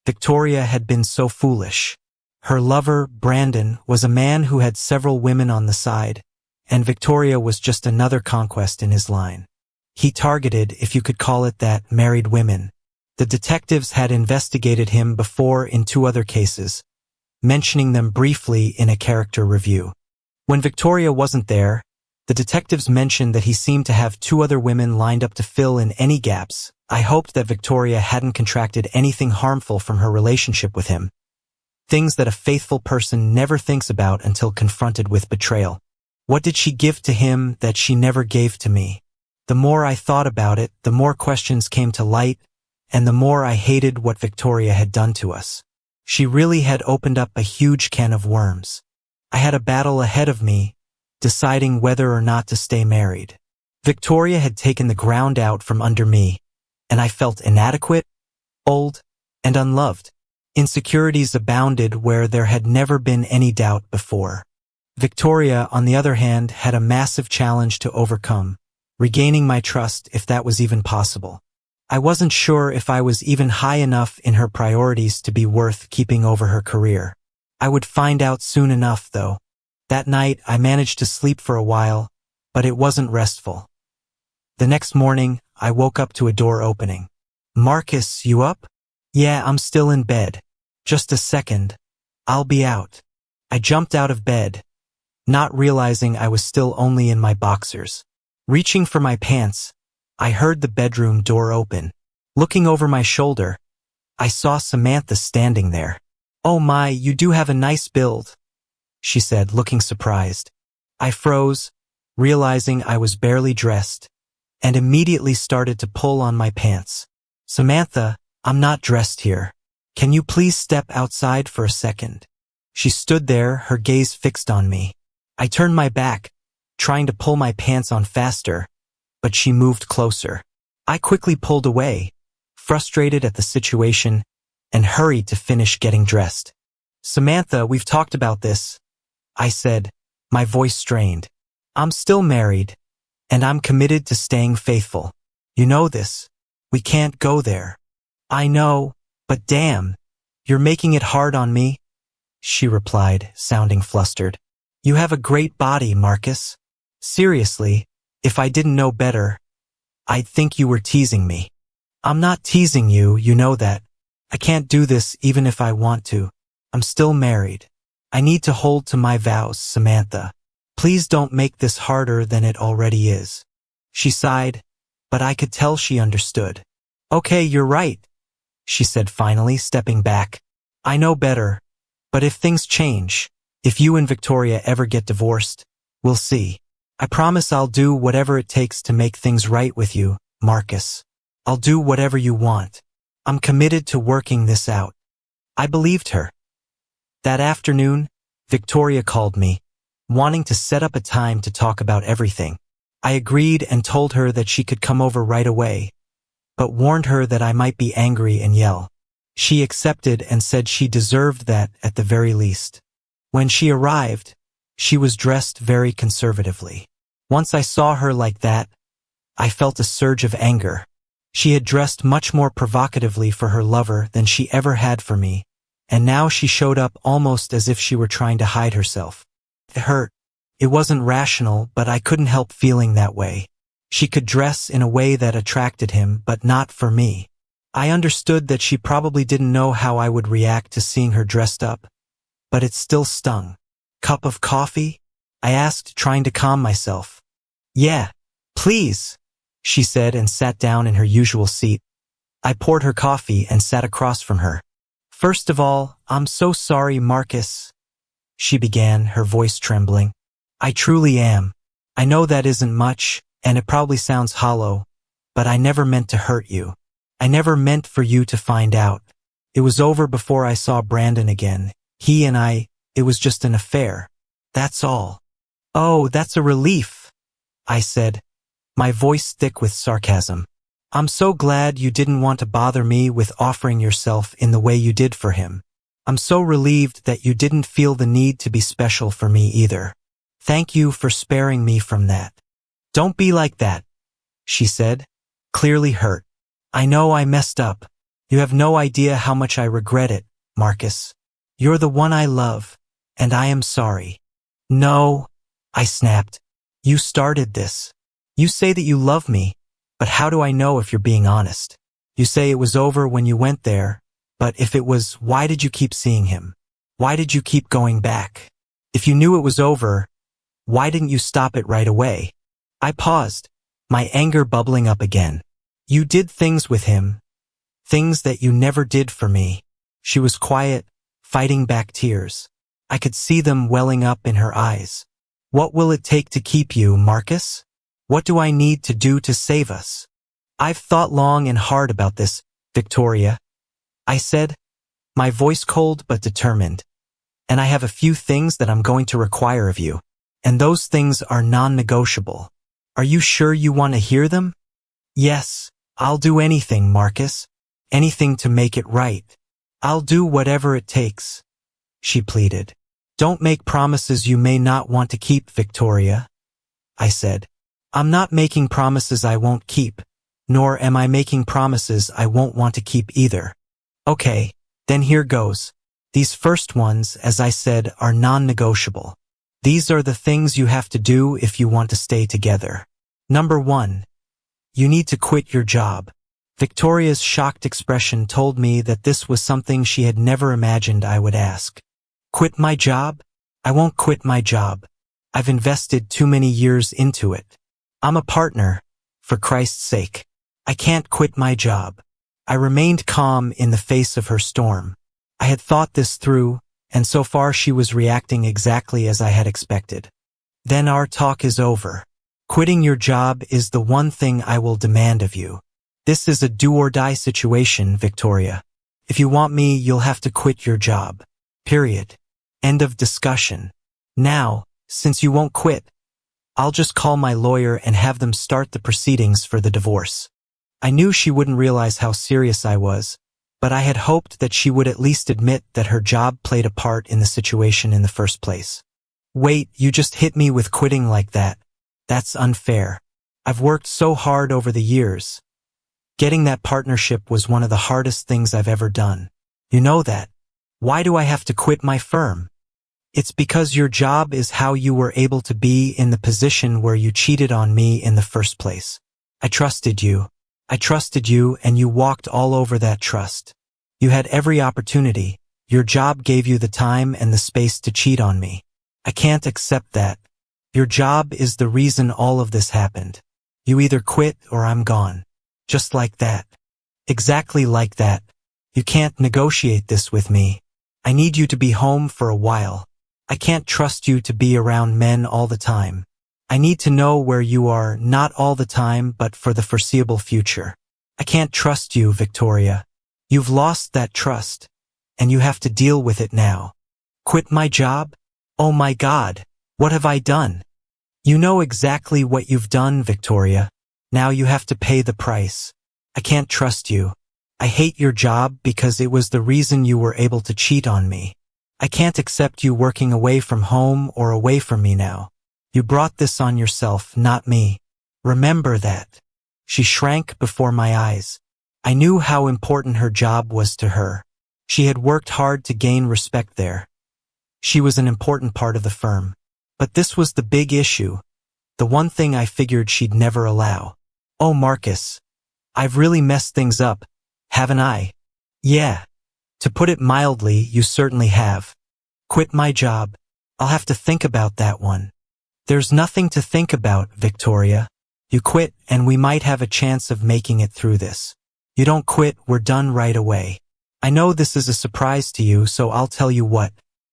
Victoria had been so foolish. Her lover, Brandon, was a man who had several women on the side, and Victoria was just another conquest in his line. He targeted, if you could call it that, married women. The detectives had investigated him before in 2 other cases, mentioning them briefly in a character review. When Victoria wasn't there, The detectives mentioned that he seemed to have 2 other women lined up to fill in any gaps. I hoped that Victoria hadn't contracted anything harmful from her relationship with him. Things that a faithful person never thinks about until confronted with betrayal. What did she give to him that she never gave to me? The more I thought about it, the more questions came to light, and the more I hated what Victoria had done to us. She really had opened up a huge can of worms. I had a battle ahead of me, deciding whether or not to stay married. Victoria had taken the ground out from under me, and I felt inadequate, old, and unloved. Insecurities abounded where there had never been any doubt before. Victoria, on the other hand, had a massive challenge to overcome, regaining my trust if that was even possible. I wasn't sure if I was even high enough in her priorities to be worth keeping over her career. I would find out soon enough, though. That night, I managed to sleep for a while, but it wasn't restful. The next morning, I woke up to a door opening. "Marcus, you up?" "Yeah, I'm still in bed. Just a second. I'll be out." I jumped out of bed, not realizing I was still only in my boxers. Reaching for my pants, I heard the bedroom door open. Looking over my shoulder, I saw Samantha standing there. "Oh my, you do have a nice build," she said, looking surprised. I froze, realizing I was barely dressed, and immediately started to pull on my pants. "Samantha, I'm not dressed here. Can you please step outside for a second?" She stood there, her gaze fixed on me. I turned my back, trying to pull my pants on faster, but she moved closer. I quickly pulled away, frustrated at the situation, and hurried to finish getting dressed. "Samantha, we've talked about this," I said, my voice strained. "I'm still married, and I'm committed to staying faithful. You know this. We can't go there." "I know, but damn, you're making it hard on me," she replied, sounding flustered. "You have a great body, Marcus. Seriously, if I didn't know better, I'd think you were teasing me." "I'm not teasing you, you know that. I can't do this even if I want to. I'm still married. I need to hold to my vows, Samantha. Please don't make this harder than it already is." She sighed, but I could tell she understood. "Okay, you're right," she said finally, stepping back. "I know better, but if things change, if you and Victoria ever get divorced, we'll see. I promise I'll do whatever it takes to make things right with you, Marcus. I'll do whatever you want. I'm committed to working this out." I believed her. That afternoon, Victoria called me, wanting to set up a time to talk about everything. I agreed and told her that she could come over right away, but warned her that I might be angry and yell. She accepted and said she deserved that at the very least. When she arrived, she was dressed very conservatively. Once I saw her like that, I felt a surge of anger. She had dressed much more provocatively for her lover than she ever had for me, and now she showed up almost as if she were trying to hide herself. It hurt. It wasn't rational, but I couldn't help feeling that way. She could dress in a way that attracted him, but not for me. I understood that she probably didn't know how I would react to seeing her dressed up, but it still stung. "Cup of coffee?" I asked, trying to calm myself. "Yeah, please," she said and sat down in her usual seat. I poured her coffee and sat across from her. "First of all, I'm so sorry, Marcus," she began, her voice trembling. "I truly am. I know that isn't much, and it probably sounds hollow, but I never meant to hurt you. I never meant for you to find out. It was over before I saw Brandon again. He and it was just an affair. That's all." "Oh, that's a relief," I said, my voice thick with sarcasm. "I'm so glad you didn't want to bother me with offering yourself in the way you did for him. I'm so relieved that you didn't feel the need to be special for me either. Thank you for sparing me from that." "Don't be like that," she said, clearly hurt. "I know I messed up. You have no idea how much I regret it, Marcus. You're the one I love, and I am sorry." "No," I snapped. "You started this. You say that you love me, but how do I know if you're being honest? You say it was over when you went there, but if it was, why did you keep seeing him? Why did you keep going back? If you knew it was over, Why didn't you stop it right away? I paused, my anger bubbling up again. You did things with him, things that you never did for me. She was quiet, fighting back tears. I could see them welling up in her eyes. What will it take to keep you, Marcus? What do I need to do to save us? I've thought long and hard about this, Victoria, I said, my voice cold but determined. And I have a few things that I'm going to require of you. And those things are non-negotiable. Are you sure you want to hear them? Yes, I'll do anything, Marcus. Anything to make it right. I'll do whatever it takes, she pleaded. Don't make promises you may not want to keep, Victoria, I said. I'm not making promises I won't keep, nor am I making promises I won't want to keep either. Okay, then here goes. These first ones, as I said, are non-negotiable. These are the things you have to do if you want to stay together. Number 1. You need to quit your job. Victoria's shocked expression told me that this was something she had never imagined I would ask. Quit my job? I won't quit my job. I've invested too many years into it. I'm a partner, for Christ's sake. I can't quit my job. I remained calm in the face of her storm. I had thought this through, and so far she was reacting exactly as I had expected. Then our talk is over. Quitting your job is the one thing I will demand of you. This is a do-or-die situation, Victoria. If you want me, you'll have to quit your job. Period. End of discussion. Now, since you won't quit, I'll just call my lawyer and have them start the proceedings for the divorce. I knew she wouldn't realize how serious I was, but I had hoped that she would at least admit that her job played a part in the situation in the first place. Wait, you just hit me with quitting like that. That's unfair. I've worked so hard over the years. Getting that partnership was one of the hardest things I've ever done. You know that. Why do I have to quit my firm? It's because your job is how you were able to be in the position where you cheated on me in the first place. I trusted you. I trusted you, and you walked all over that trust. You had every opportunity. Your job gave you the time and the space to cheat on me. I can't accept that. Your job is the reason all of this happened. You either quit or I'm gone. Just like that. Exactly like that. You can't negotiate this with me. I need you to be home for a while. I can't trust you to be around men all the time. I need to know where you are, not all the time, but for the foreseeable future. I can't trust you, Victoria. You've lost that trust, and you have to deal with it now. Quit my job? Oh my God, what have I done? You know exactly what you've done, Victoria. Now you have to pay the price. I can't trust you. I hate your job because it was the reason you were able to cheat on me. I can't accept you working away from home or away from me now. You brought this on yourself, not me. Remember that. She shrank before my eyes. I knew how important her job was to her. She had worked hard to gain respect there. She was an important part of the firm. But this was the big issue, the one thing I figured she'd never allow. Oh, Marcus, I've really messed things up, haven't I? Yeah. To put it mildly, you certainly have. Quit my job. I'll have to think about that one. There's nothing to think about, Victoria. You quit, and we might have a chance of making it through this. You don't quit, we're done right away. I know this is a surprise to you, so I'll tell you what.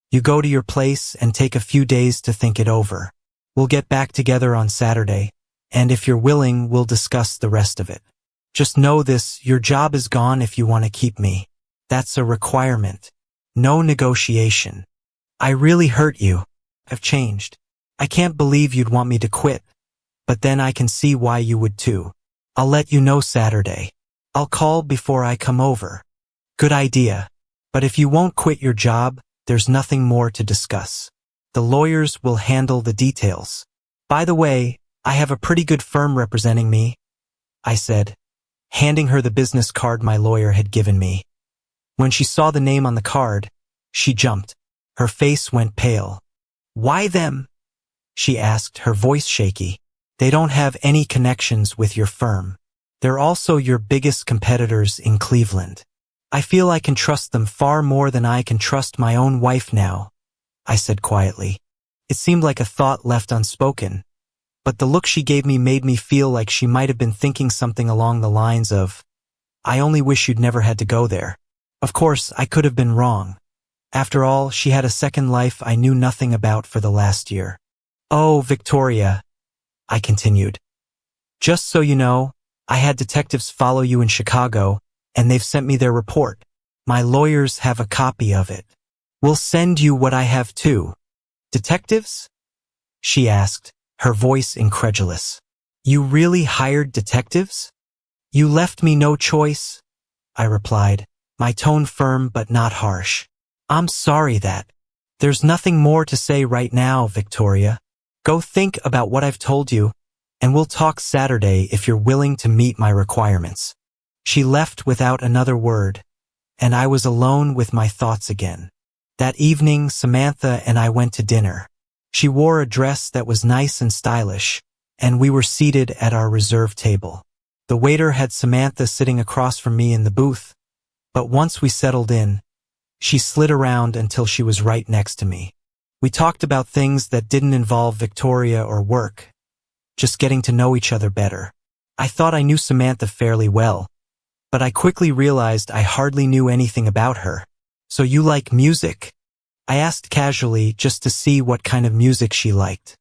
You go to your place and take a few days to think it over. We'll get back together on Saturday, and if you're willing, we'll discuss the rest of it. Just know this, your job is gone if you want to keep me. That's a requirement. No negotiation. I really hurt you. I've changed. I can't believe you'd want me to quit, but then I can see why you would too. I'll let you know Saturday. I'll call before I come over. Good idea. But if you won't quit your job, there's nothing more to discuss. The lawyers will handle the details. By the way, I have a pretty good firm representing me, I said, handing her the business card my lawyer had given me. When she saw the name on the card, she jumped. Her face went pale. Why them? She asked, her voice shaky. They don't have any connections with your firm. They're also your biggest competitors in Cleveland. I feel I can trust them far more than I can trust my own wife now, I said quietly. It seemed like a thought left unspoken, but the look she gave me made me feel like she might have been thinking something along the lines of, "I only wish you'd never had to go there." Of course, I could have been wrong. After all, she had a second life I knew nothing about for the last year. "Oh, Victoria," I continued. "Just so you know, I had detectives follow you in Chicago, and they've sent me their report. My lawyers have a copy of it. We'll send you what I have too." "Detectives?" she asked, her voice incredulous. "You really hired detectives?" "You left me no choice," I replied, my tone firm but not harsh. "I'm sorry that. There's nothing more to say right now, Victoria. Go think about what I've told you, and we'll talk Saturday if you're willing to meet my requirements." She left without another word, and I was alone with my thoughts again. That evening, Samantha and I went to dinner. She wore a dress that was nice and stylish, and we were seated at our reserved table. The waiter had Samantha sitting across from me in the booth, but once we settled in, she slid around until she was right next to me. We talked about things that didn't involve Victoria or work, just getting to know each other better. I thought I knew Samantha fairly well, but I quickly realized I hardly knew anything about her. "So you like music?" I asked casually just to see what kind of music she liked.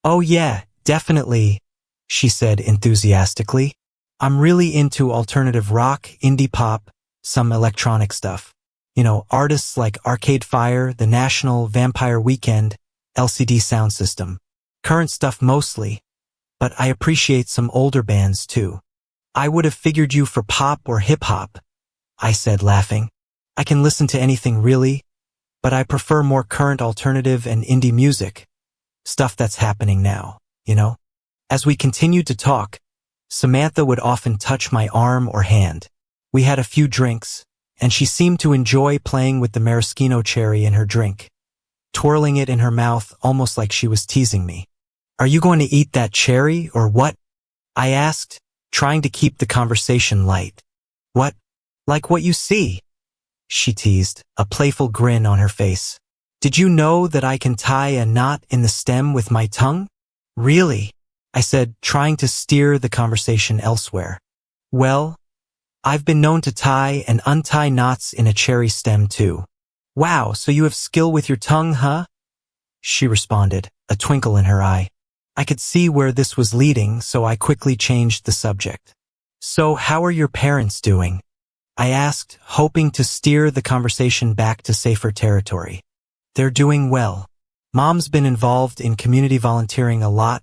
"Oh yeah, definitely," she said enthusiastically. "I'm really into alternative rock, indie pop, some electronic stuff. You know, artists like Arcade Fire, The National, Vampire Weekend, LCD Sound System. Current stuff mostly, but I appreciate some older bands too." "I would have figured you for pop or hip-hop," I said, laughing. "I can listen to anything really, but I prefer more current alternative and indie music. Stuff that's happening now, you know?" As we continued to talk, Samantha would often touch my arm or hand. We had a few drinks, and she seemed to enjoy playing with the maraschino cherry in her drink, twirling it in her mouth almost like she was teasing me. "Are you going to eat that cherry, or what?" I asked, trying to keep the conversation light. "What? Like what you see?" she teased, a playful grin on her face. "Did you know that I can tie a knot in the stem with my tongue?" "Really?" I said, trying to steer the conversation elsewhere. "Well, I've been known to tie and untie knots in a cherry stem too." "Wow, so you have skill with your tongue, huh?" she responded, a twinkle in her eye. I could see where this was leading, so I quickly changed the subject. "So how are your parents doing?" I asked, hoping to steer the conversation back to safer territory. "They're doing well. Mom's been involved in community volunteering a lot,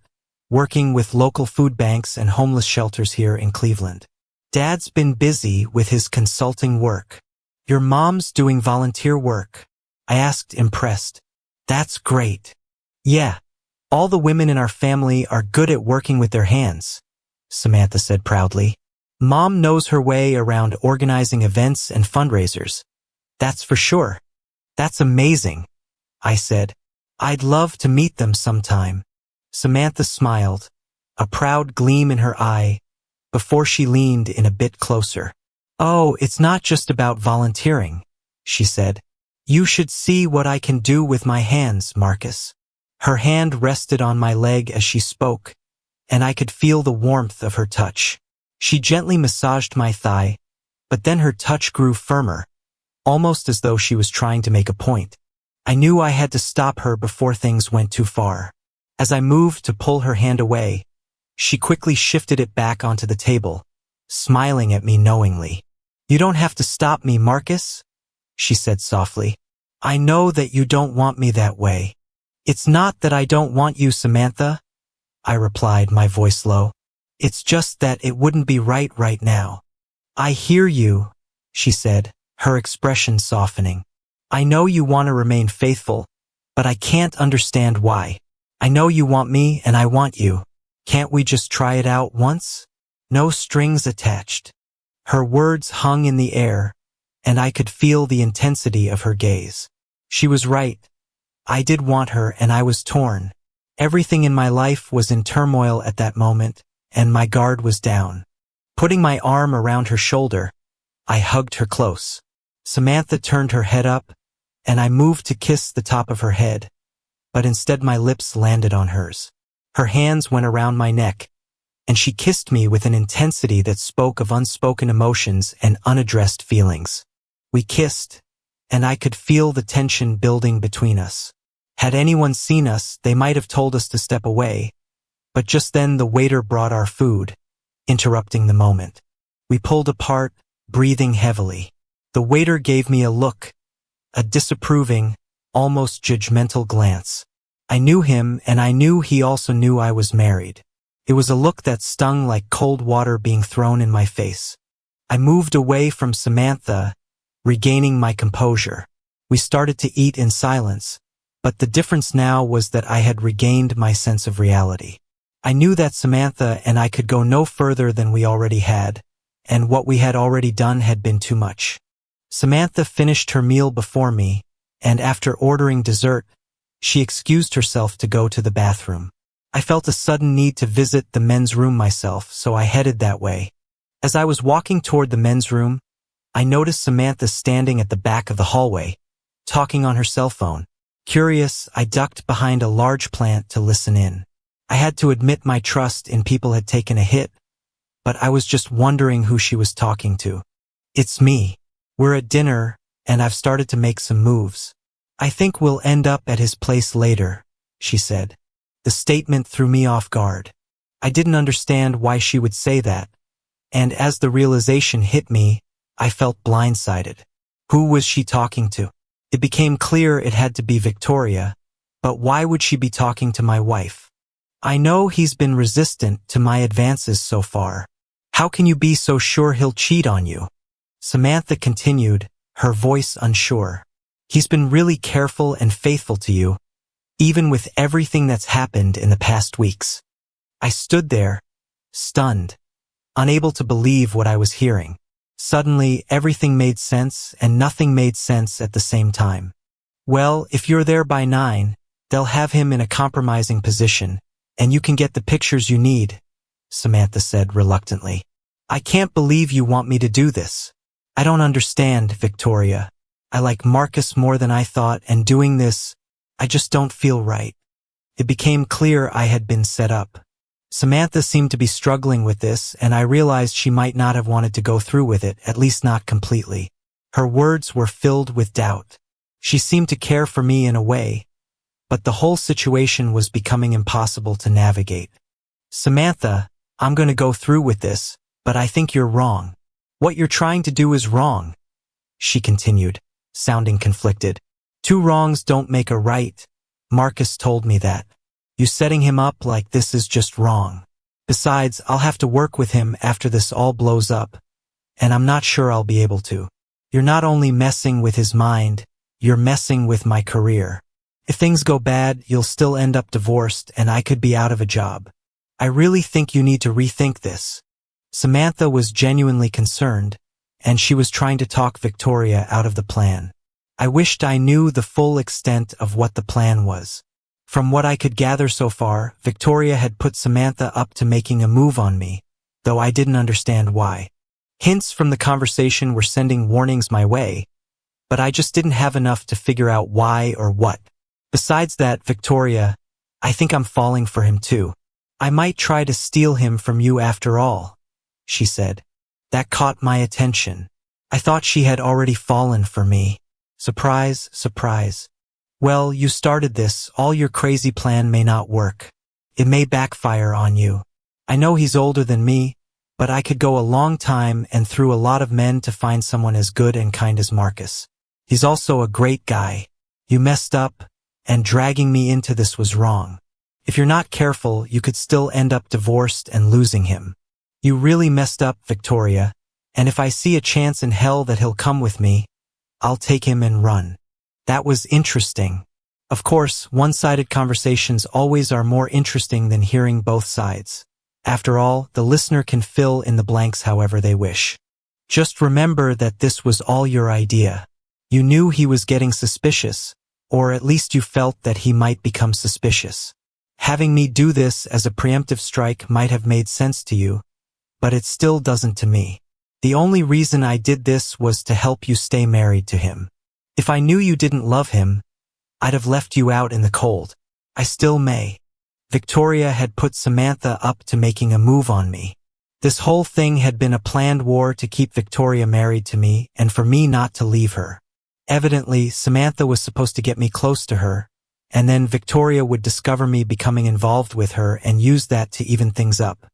working with local food banks and homeless shelters here in Cleveland. Dad's been busy with his consulting work." "Your mom's doing volunteer work?" I asked, impressed. "That's great." "Yeah, all the women in our family are good at working with their hands," Samantha said proudly. "Mom knows her way around organizing events and fundraisers. That's for sure." "That's amazing," I said. "I'd love to meet them sometime." Samantha smiled, a proud gleam in her eye, before she leaned in a bit closer. "Oh, it's not just about volunteering," she said. "You should see what I can do with my hands, Marcus." Her hand rested on my leg as she spoke, and I could feel the warmth of her touch. She gently massaged my thigh, but then her touch grew firmer, almost as though she was trying to make a point. I knew I had to stop her before things went too far. As I moved to pull her hand away, she quickly shifted it back onto the table, smiling at me knowingly. "You don't have to stop me, Marcus," she said softly. "I know that you don't want me that way." "It's not that I don't want you, Samantha," I replied, my voice low. "It's just that it wouldn't be right now." "I hear you," she said, her expression softening. "I know you want to remain faithful, but I can't understand why. I know you want me and I want you. Can't we just try it out once? No strings attached." Her words hung in the air, and I could feel the intensity of her gaze. She was right. I did want her, and I was torn. Everything in my life was in turmoil at that moment, and my guard was down. Putting my arm around her shoulder, I hugged her close. Samantha turned her head up, and I moved to kiss the top of her head, but instead my lips landed on hers. Her hands went around my neck, and she kissed me with an intensity that spoke of unspoken emotions and unaddressed feelings. We kissed, and I could feel the tension building between us. Had anyone seen us, they might have told us to step away, but just then the waiter brought our food, interrupting the moment. We pulled apart, breathing heavily. The waiter gave me a look, a disapproving, almost judgmental glance. I knew him, and I knew he also knew I was married. It was a look that stung like cold water being thrown in my face. I moved away from Samantha, regaining my composure. We started to eat in silence, but the difference now was that I had regained my sense of reality. I knew that Samantha and I could go no further than we already had, and what we had already done had been too much. Samantha finished her meal before me, and after ordering dessert, she excused herself to go to the bathroom. I felt a sudden need to visit the men's room myself, so I headed that way. As I was walking toward the men's room, I noticed Samantha standing at the back of the hallway, talking on her cell phone. Curious, I ducked behind a large plant to listen in. I had to admit my trust in people had taken a hit, but I was just wondering who she was talking to. It's me. We're at dinner, and I've started to make some moves. I think we'll end up at his place later, she said. The statement threw me off guard. I didn't understand why she would say that, and as the realization hit me, I felt blindsided. Who was she talking to? It became clear it had to be Victoria, but why would she be talking to my wife? I know he's been resistant to my advances so far. How can you be so sure he'll cheat on you? Samantha continued, her voice unsure. He's been really careful and faithful to you, even with everything that's happened in the past weeks. I stood there, stunned, unable to believe what I was hearing. Suddenly, everything made sense and nothing made sense at the same time. Well, if you're there by 9, they'll have him in a compromising position, and you can get the pictures you need, Samantha said reluctantly. I can't believe you want me to do this. I don't understand, Victoria. I like Marcus more than I thought, and doing this, I just don't feel right. It became clear I had been set up. Samantha seemed to be struggling with this, and I realized she might not have wanted to go through with it, at least not completely. Her words were filled with doubt. She seemed to care for me in a way, but the whole situation was becoming impossible to navigate. Samantha, I'm going to go through with this, but I think you're wrong. What you're trying to do is wrong, she continued, sounding conflicted. 2 wrongs don't make a right. Marcus told me that. You setting him up like this is just wrong. Besides, I'll have to work with him after this all blows up, and I'm not sure I'll be able to. You're not only messing with his mind, you're messing with my career. If things go bad, you'll still end up divorced and I could be out of a job. I really think you need to rethink this. Samantha was genuinely concerned, and she was trying to talk Victoria out of the plan. I wished I knew the full extent of what the plan was. From what I could gather so far, Victoria had put Samantha up to making a move on me, though I didn't understand why. Hints from the conversation were sending warnings my way, but I just didn't have enough to figure out why or what. Besides that, Victoria, I think I'm falling for him too. I might try to steal him from you after all, she said. That caught my attention. I thought she had already fallen for me. Surprise, surprise. Well, you started this, all your crazy plan may not work. It may backfire on you. I know he's older than me, but I could go a long time and through a lot of men to find someone as good and kind as Marcus. He's also a great guy. You messed up, and dragging me into this was wrong. If you're not careful, you could still end up divorced and losing him. You really messed up, Victoria, and if I see a chance in hell that he'll come with me, I'll take him and run. That was interesting. Of course, one-sided conversations always are more interesting than hearing both sides. After all, the listener can fill in the blanks however they wish. Just remember that this was all your idea. You knew he was getting suspicious, or at least you felt that he might become suspicious. Having me do this as a preemptive strike might have made sense to you, but it still doesn't to me. The only reason I did this was to help you stay married to him. If I knew you didn't love him, I'd have left you out in the cold. I still may. Victoria had put Samantha up to making a move on me. This whole thing had been a planned war to keep Victoria married to me and for me not to leave her. Evidently, Samantha was supposed to get me close to her, and then Victoria would discover me becoming involved with her and use that to even things up.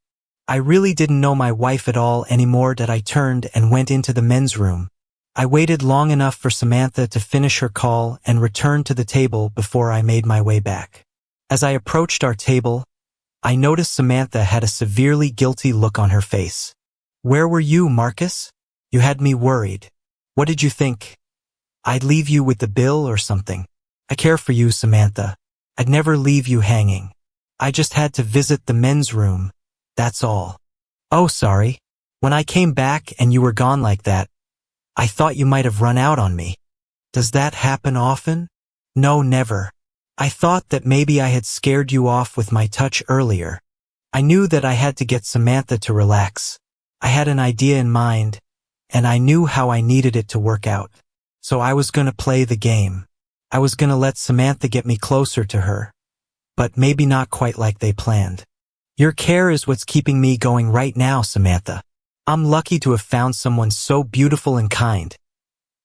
I really didn't know my wife at all anymore that I turned and went into the men's room. I waited long enough for Samantha to finish her call and return to the table before I made my way back. As I approached our table, I noticed Samantha had a severely guilty look on her face. Where were you, Marcus? You had me worried. What did you think? I'd leave you with the bill or something? I care for you, Samantha. I'd never leave you hanging. I just had to visit the men's room, that's all. Oh, sorry. When I came back and you were gone like that, I thought you might have run out on me. Does that happen often? No, never. I thought that maybe I had scared you off with my touch earlier. I knew that I had to get Samantha to relax. I had an idea in mind, and I knew how I needed it to work out. So I was gonna play the game. I was gonna let Samantha get me closer to her, but maybe not quite like they planned. Your care is what's keeping me going right now, Samantha. I'm lucky to have found someone so beautiful and kind.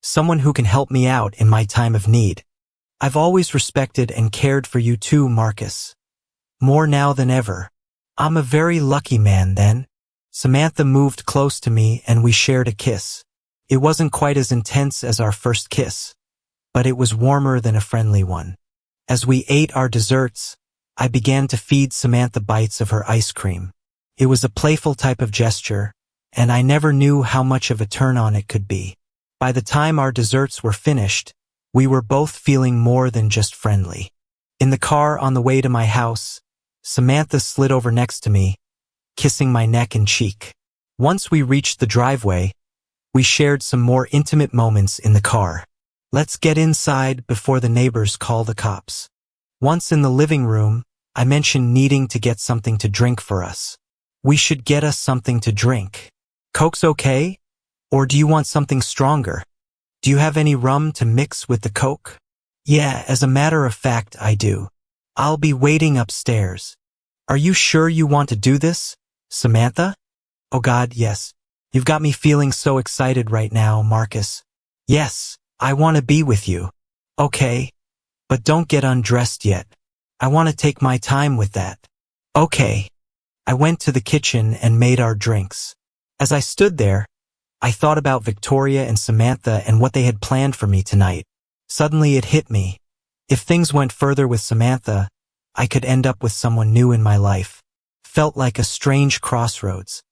Someone who can help me out in my time of need. I've always respected and cared for you too, Marcus. More now than ever. I'm a very lucky man then. Samantha moved close to me and we shared a kiss. It wasn't quite as intense as our first kiss, but it was warmer than a friendly one. As we ate our desserts, I began to feed Samantha bites of her ice cream. It was a playful type of gesture, and I never knew how much of a turn-on it could be. By the time our desserts were finished, we were both feeling more than just friendly. In the car on the way to my house, Samantha slid over next to me, kissing my neck and cheek. Once we reached the driveway, we shared some more intimate moments in the car. Let's get inside before the neighbors call the cops. Once in the living room, I mentioned needing to get something to drink for us. We should get us something to drink. Coke's okay? Or do you want something stronger? Do you have any rum to mix with the Coke? Yeah, as a matter of fact, I do. I'll be waiting upstairs. Are you sure you want to do this, Samantha? Oh God, yes. You've got me feeling so excited right now, Marcus. Yes, I want to be with you. Okay, but don't get undressed yet. I want to take my time with that. Okay. I went to the kitchen and made our drinks. As I stood there, I thought about Victoria and Samantha and what they had planned for me tonight. Suddenly it hit me. If things went further with Samantha, I could end up with someone new in my life. Felt like a strange crossroads.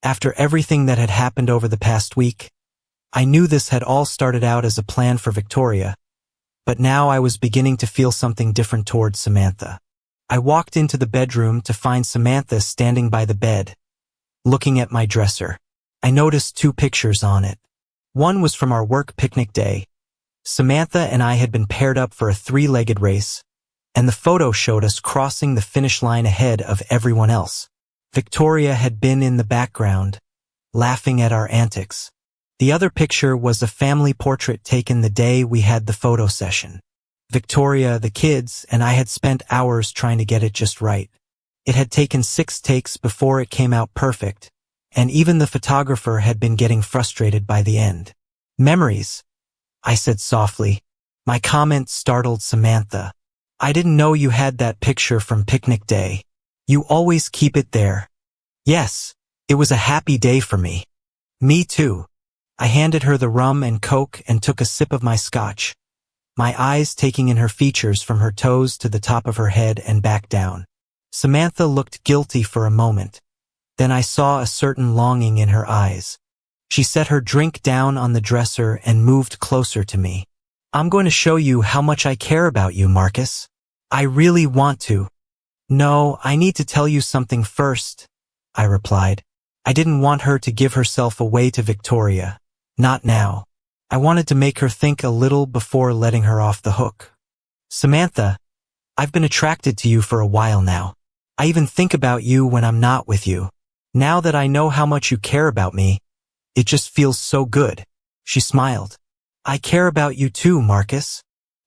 After everything that had happened over the past week, I knew this had all started out as a plan for Victoria, but now I was beginning to feel something different towards Samantha. I walked into the bedroom to find Samantha standing by the bed, looking at my dresser. I noticed two pictures on it. One was from our work picnic day. Samantha and I had been paired up for a three-legged race, and the photo showed us crossing the finish line ahead of everyone else. Victoria had been in the background, laughing at our antics. The other picture was a family portrait taken the day we had the photo session. Victoria, the kids, and I had spent hours trying to get it just right. It had taken 6 takes before it came out perfect, and even the photographer had been getting frustrated by the end. Memories, I said softly. My comment startled Samantha. I didn't know you had that picture from picnic day. You always keep it there. Yes, it was a happy day for me. Me too. I handed her the rum and Coke and took a sip of my scotch, my eyes taking in her features from her toes to the top of her head and back down. Samantha looked guilty for a moment. Then I saw a certain longing in her eyes. She set her drink down on the dresser and moved closer to me. I'm going to show you how much I care about you, Marcus. I really want to. No, I need to tell you something first, I replied. I didn't want her to give herself away to Victoria. Not now. I wanted to make her think a little before letting her off the hook. Samantha, I've been attracted to you for a while now. I even think about you when I'm not with you. Now that I know how much you care about me, it just feels so good. She smiled. I care about you too, Marcus.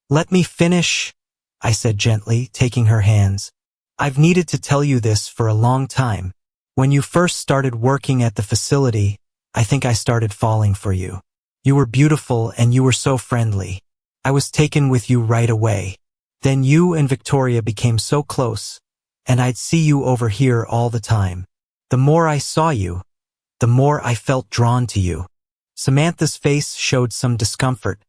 Let me finish. I said gently, taking her hands. I've needed to tell you this for a long time. When you first started working at the facility, I think I started falling for you. You were beautiful and you were so friendly. I was taken with you right away. Then you and Victoria became so close, and I'd see you over here all the time. The more I saw you, the more I felt drawn to you. Samantha's face showed some discomfort,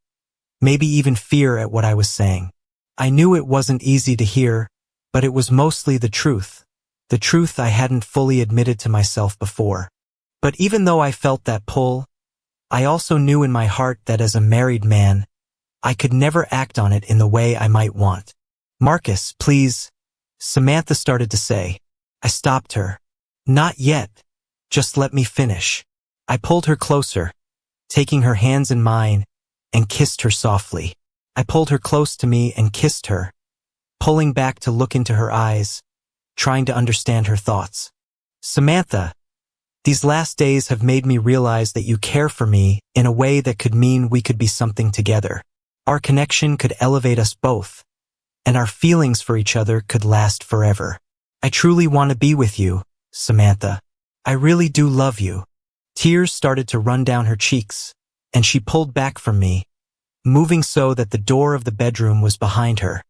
maybe even fear at what I was saying. I knew it wasn't easy to hear, but it was mostly the truth I hadn't fully admitted to myself before. But even though I felt that pull, I also knew in my heart that as a married man, I could never act on it in the way I might want. Marcus, please, Samantha started to say. I stopped her. Not yet. Just let me finish. I pulled her closer, taking her hands in mine, and kissed her softly. I pulled her close to me and kissed her, pulling back to look into her eyes, trying to understand her thoughts. Samantha, these last days have made me realize that you care for me in a way that could mean we could be something together. Our connection could elevate us both, and our feelings for each other could last forever. I truly want to be with you, Samantha. I really do love you. Tears started to run down her cheeks, and she pulled back from me, moving so that the door of the bedroom was behind her,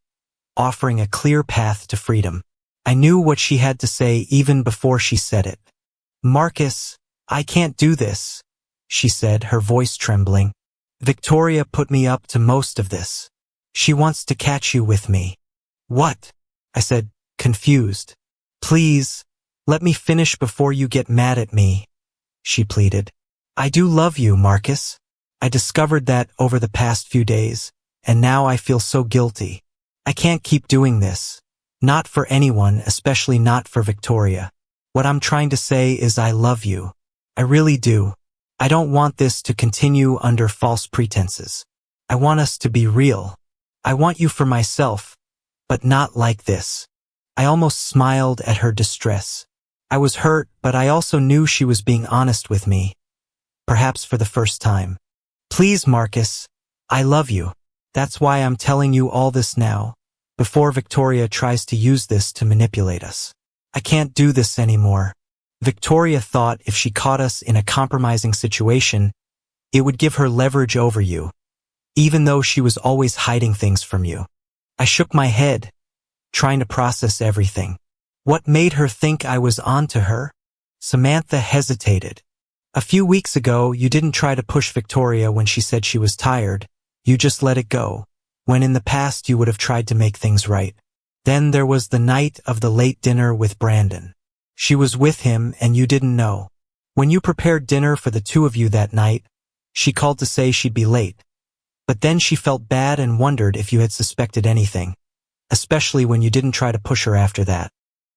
offering a clear path to freedom. I knew what she had to say even before she said it. Marcus, I can't do this, she said, her voice trembling. Victoria put me up to most of this. She wants to catch you with me. What? I said, confused. Please, let me finish before you get mad at me, she pleaded. I do love you, Marcus. I discovered that over the past few days, and now I feel so guilty. I can't keep doing this. Not for anyone, especially not for Victoria. What I'm trying to say is I love you. I really do. I don't want this to continue under false pretenses. I want us to be real. I want you for myself, but not like this. I almost smiled at her distress. I was hurt, but I also knew she was being honest with me, perhaps for the first time. Please, Marcus, I love you. That's why I'm telling you all this now, before Victoria tries to use this to manipulate us. I can't do this anymore. Victoria thought if she caught us in a compromising situation, it would give her leverage over you, even though she was always hiding things from you. I shook my head, trying to process everything. What made her think I was onto her? Samantha hesitated. A few weeks ago, you didn't try to push Victoria when she said she was tired. You just let it go, when in the past you would have tried to make things right. Then there was the night of the late dinner with Brandon. She was with him and you didn't know. When you prepared dinner for the two of you that night, she called to say she'd be late. But then she felt bad and wondered if you had suspected anything, especially when you didn't try to push her after that.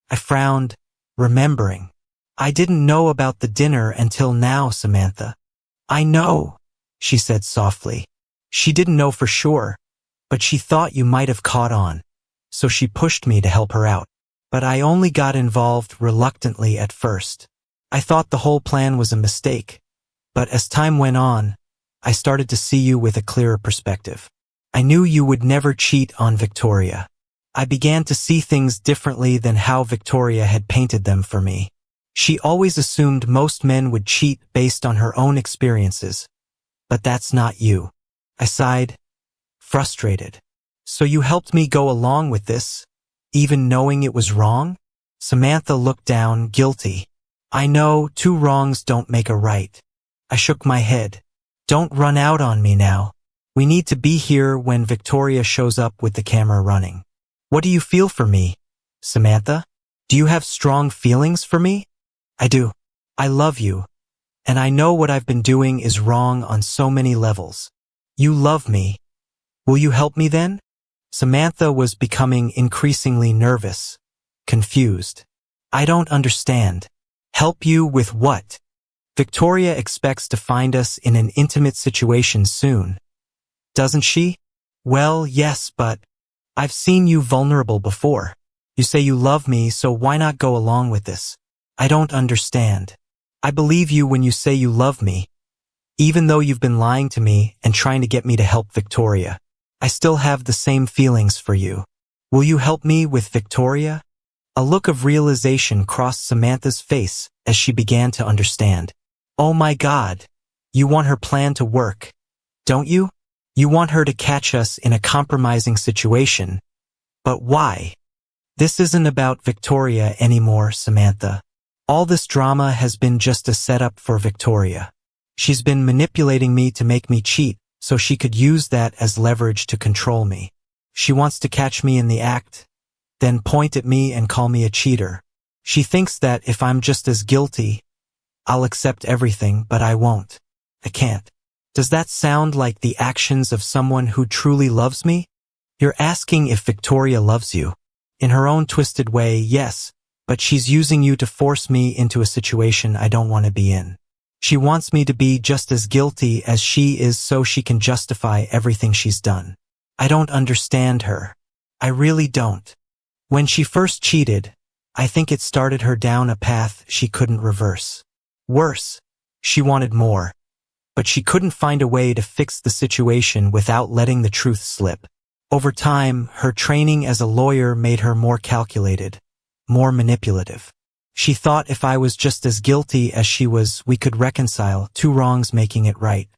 I frowned, remembering. I didn't know about the dinner until now, Samantha. I know, she said softly. She didn't know for sure, but she thought you might have caught on, so she pushed me to help her out. But I only got involved reluctantly at first. I thought the whole plan was a mistake, but as time went on, I started to see you with a clearer perspective. I knew you would never cheat on Victoria. I began to see things differently than how Victoria had painted them for me. She always assumed most men would cheat based on her own experiences, but that's not you. I sighed, frustrated. So you helped me go along with this, even knowing it was wrong? Samantha looked down, guilty. I know, two wrongs don't make a right. I shook my head. Don't run out on me now. We need to be here when Victoria shows up with the camera running. What do you feel for me, Samantha? Do you have strong feelings for me? I do. I love you, and I know what I've been doing is wrong on so many levels. You love me. Will you help me then? Samantha was becoming increasingly nervous, confused. I don't understand. Help you with what? Victoria expects to find us in an intimate situation soon, doesn't she? Well, yes, but I've seen you vulnerable before. You say you love me, so why not go along with this? I don't understand. I believe you when you say you love me, even though you've been lying to me and trying to get me to help Victoria. I still have the same feelings for you. Will you help me with Victoria? A look of realization crossed Samantha's face as she began to understand. Oh my God. You want her plan to work, don't you? You want her to catch us in a compromising situation. But why? This isn't about Victoria anymore, Samantha. All this drama has been just a setup for Victoria. She's been manipulating me to make me cheat, so she could use that as leverage to control me. She wants to catch me in the act, then point at me and call me a cheater. She thinks that if I'm just as guilty, I'll accept everything, but I won't. I can't. Does that sound like the actions of someone who truly loves me? You're asking if Victoria loves you. In her own twisted way, yes, but she's using you to force me into a situation I don't want to be in. She wants me to be just as guilty as she is so she can justify everything she's done. I don't understand her. I really don't. When she first cheated, I think it started her down a path she couldn't reverse. Worse, she wanted more, but she couldn't find a way to fix the situation without letting the truth slip. Over time, her training as a lawyer made her more calculated, more manipulative. She thought if I was just as guilty as she was, we could reconcile, two wrongs making it right.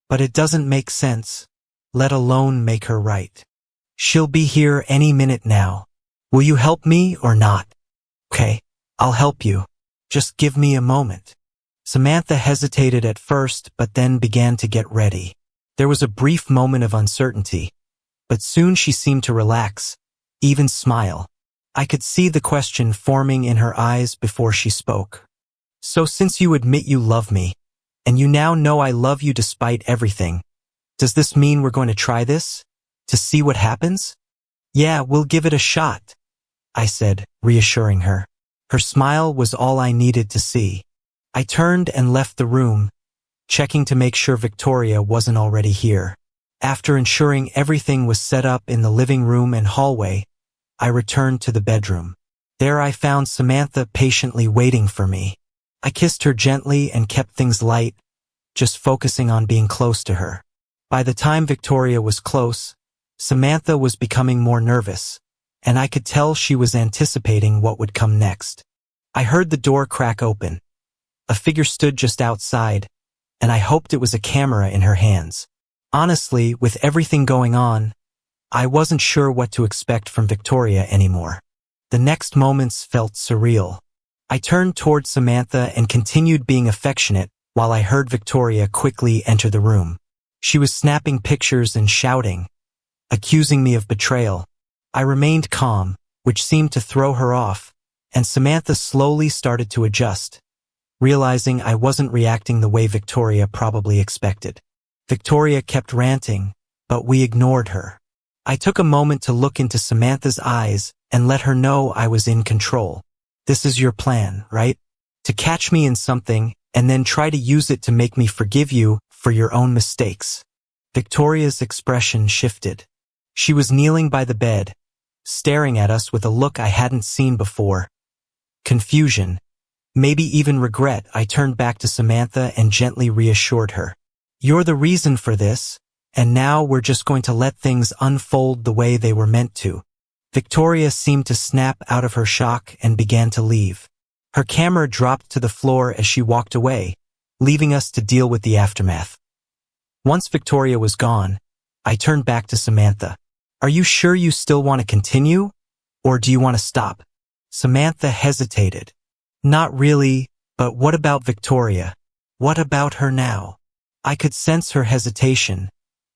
But it doesn't make sense, let alone make her right. She'll be here any minute now. Will you help me or not? Okay, I'll help you. Just give me a moment. Samantha hesitated at first, but then began to get ready. There was a brief moment of uncertainty, but soon she seemed to relax, even smile. I could see the question forming in her eyes before she spoke. So since you admit you love me, and you now know I love you despite everything, does this mean we're going to try this? To see what happens? Yeah, we'll give it a shot, I said, reassuring her. Her smile was all I needed to see. I turned and left the room, checking to make sure Victoria wasn't already here. After ensuring everything was set up in the living room and hallway, I returned to the bedroom. There I found Samantha patiently waiting for me. I kissed her gently and kept things light, just focusing on being close to her. By the time Victoria was close, Samantha was becoming more nervous, and I could tell she was anticipating what would come next. I heard the door crack open. A figure stood just outside, and I hoped it was a camera in her hands. Honestly, with everything going on, I wasn't sure what to expect from Victoria anymore. The next moments felt surreal. I turned toward Samantha and continued being affectionate while I heard Victoria quickly enter the room. She was snapping pictures and shouting, accusing me of betrayal. I remained calm, which seemed to throw her off, and Samantha slowly started to adjust, realizing I wasn't reacting the way Victoria probably expected. Victoria kept ranting, but we ignored her. I took a moment to look into Samantha's eyes and let her know I was in control. This is your plan, right? To catch me in something and then try to use it to make me forgive you for your own mistakes. Victoria's expression shifted. She was kneeling by the bed, staring at us with a look I hadn't seen before. Confusion, maybe even regret. I turned back to Samantha and gently reassured her. You're the reason for this, and now we're just going to let things unfold the way they were meant to. Victoria seemed to snap out of her shock and began to leave. Her camera dropped to the floor as she walked away, leaving us to deal with the aftermath. Once Victoria was gone, I turned back to Samantha. Are you sure you still want to continue, or do you want to stop? Samantha hesitated. Not really, but what about Victoria? What about her now? I could sense her hesitation,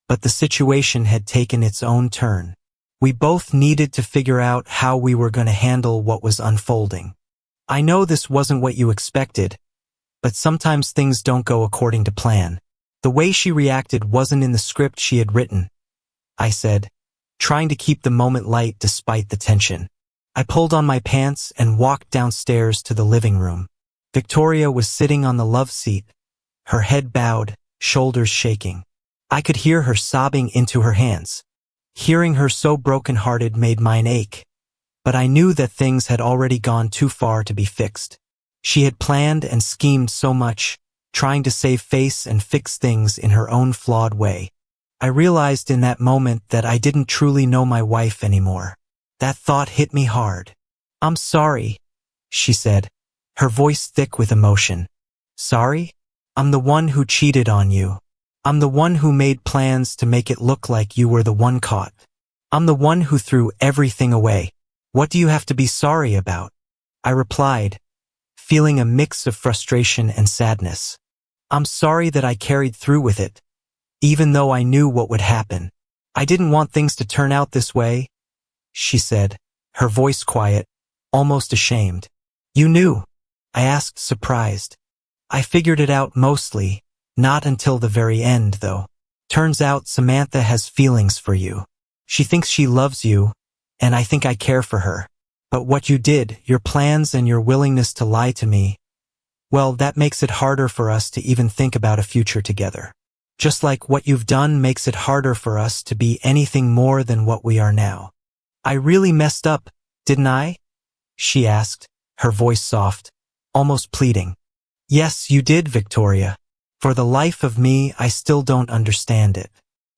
but the situation had taken its own turn. We both needed to figure out how we were going to handle what was unfolding. I know this wasn't what you expected, but sometimes things don't go according to plan. The way she reacted wasn't in the script she had written, I said, trying to keep the moment light despite the tension. I pulled on my pants and walked downstairs to the living room. Victoria was sitting on the love seat, her head bowed, shoulders shaking. I could hear her sobbing into her hands. Hearing her so broken-hearted made mine ache, but I knew that things had already gone too far to be fixed. She had planned and schemed so much, trying to save face and fix things in her own flawed way. I realized in that moment that I didn't truly know my wife anymore. That thought hit me hard. I'm sorry, she said, her voice thick with emotion. Sorry? I'm the one who cheated on you. I'm the one who made plans to make it look like you were the one caught. I'm the one who threw everything away. What do you have to be sorry about? I replied, feeling a mix of frustration and sadness. I'm sorry that I carried through with it, even though I knew what would happen. I didn't want things to turn out this way, she said, her voice quiet, almost ashamed. You knew? I asked, surprised. I figured it out mostly, not until the very end, though. Turns out Samantha has feelings for you. She thinks she loves you, and I think I care for her. But what you did, your plans and your willingness to lie to me, well, that makes it harder for us to even think about a future together. Just like what you've done makes it harder for us to be anything more than what we are now. I really messed up, didn't I? She asked, her voice soft, almost pleading. Yes, you did, Victoria. For the life of me, I still don't understand it.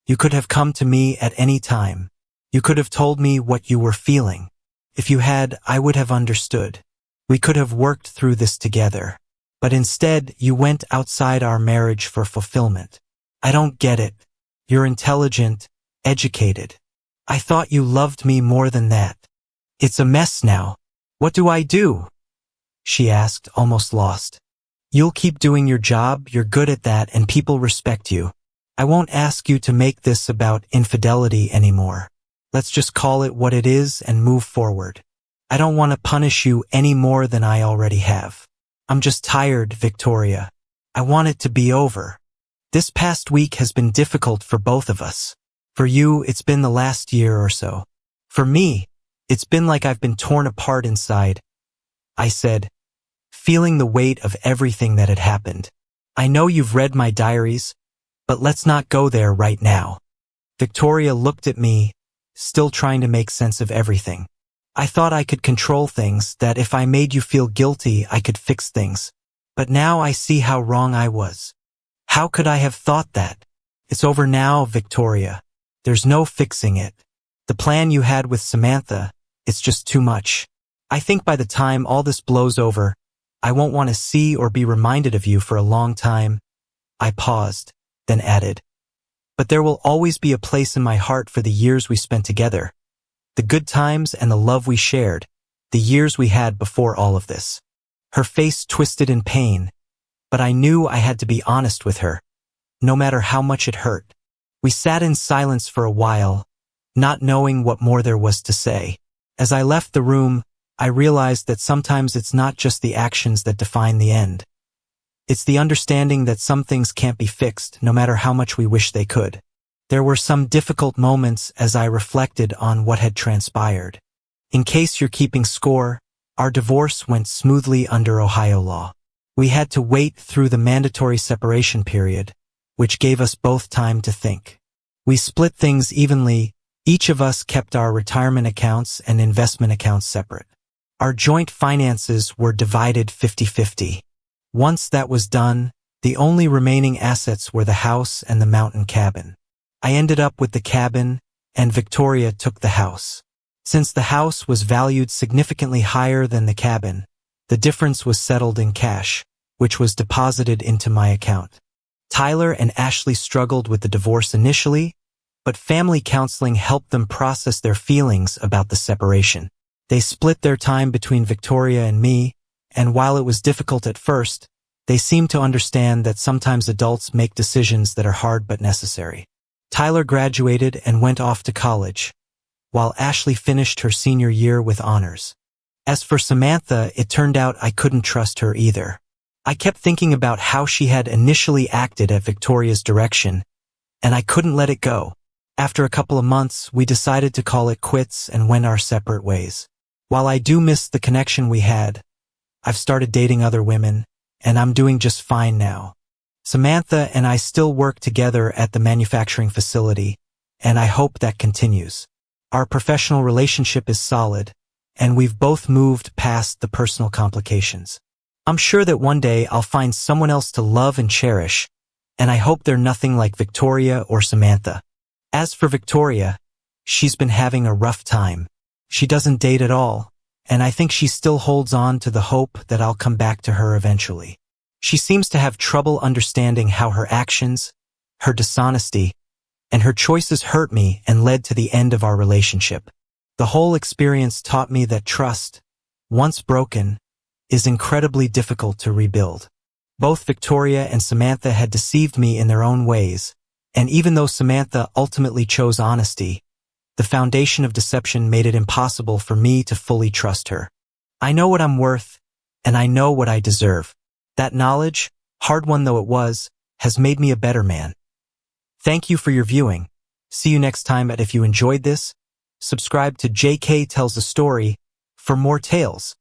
You could have come to me at any time. You could have told me what you were feeling. If you had, I would have understood. We could have worked through this together. But instead, you went outside our marriage for fulfillment. I don't get it. You're intelligent, educated. I thought you loved me more than that. It's a mess now. What do I do? She asked, almost lost. You'll keep doing your job, you're good at that, and people respect you. I won't ask you to make this about infidelity anymore. Let's just call it what it is and move forward. I don't want to punish you any more than I already have. I'm just tired, Victoria. I want it to be over. This past week has been difficult for both of us. For you, it's been the last year or so. For me, it's been like I've been torn apart inside. I said, feeling the weight of everything that had happened. I know you've read my diaries, but let's not go there right now. Victoria looked at me, still trying to make sense of everything. I thought I could control things, that if I made you feel guilty, I could fix things. But now I see how wrong I was. How could I have thought that? It's over now, Victoria. There's no fixing it. The plan you had with Samantha, it's just too much. I think by the time all this blows over, I won't want to see or be reminded of you for a long time. I paused, then added, but there will always be a place in my heart for the years we spent together. The good times and the love we shared, the years we had before all of this. Her face twisted in pain, but I knew I had to be honest with her, no matter how much it hurt. We sat in silence for a while, not knowing what more there was to say. As I left the room, I realized that sometimes it's not just the actions that define the end. It's the understanding that some things can't be fixed, no matter how much we wish they could. There were some difficult moments as I reflected on what had transpired. In case you're keeping score, our divorce went smoothly under Ohio law. We had to wait through the mandatory separation period, which gave us both time to think. We split things evenly. Each of us kept our retirement accounts and investment accounts separate. Our joint finances were divided 50-50. Once that was done, the only remaining assets were the house and the mountain cabin. I ended up with the cabin, and Victoria took the house. Since the house was valued significantly higher than the cabin, the difference was settled in cash, which was deposited into my account. Tyler and Ashley struggled with the divorce initially, but family counseling helped them process their feelings about the separation. They split their time between Victoria and me, and while it was difficult at first, they seemed to understand that sometimes adults make decisions that are hard but necessary. Tyler graduated and went off to college, while Ashley finished her senior year with honors. As for Samantha, it turned out I couldn't trust her either. I kept thinking about how she had initially acted at Victoria's direction, and I couldn't let it go. After a couple of months, we decided to call it quits and went our separate ways. While I do miss the connection we had, I've started dating other women, and I'm doing just fine now. Samantha and I still work together at the manufacturing facility, and I hope that continues. Our professional relationship is solid, and we've both moved past the personal complications. I'm sure that one day I'll find someone else to love and cherish, and I hope they're nothing like Victoria or Samantha. As for Victoria, she's been having a rough time. She doesn't date at all, and I think she still holds on to the hope that I'll come back to her eventually. She seems to have trouble understanding how her actions, her dishonesty, and her choices hurt me and led to the end of our relationship. The whole experience taught me that trust, once broken, is incredibly difficult to rebuild. Both Victoria and Samantha had deceived me in their own ways, and even though Samantha ultimately chose honesty, the foundation of deception made it impossible for me to fully trust her. I know what I'm worth, and I know what I deserve. That knowledge, hard-won though it was, has made me a better man. Thank you for your viewing. See you next time, and if you enjoyed this, subscribe to JK Tells a Story for more tales.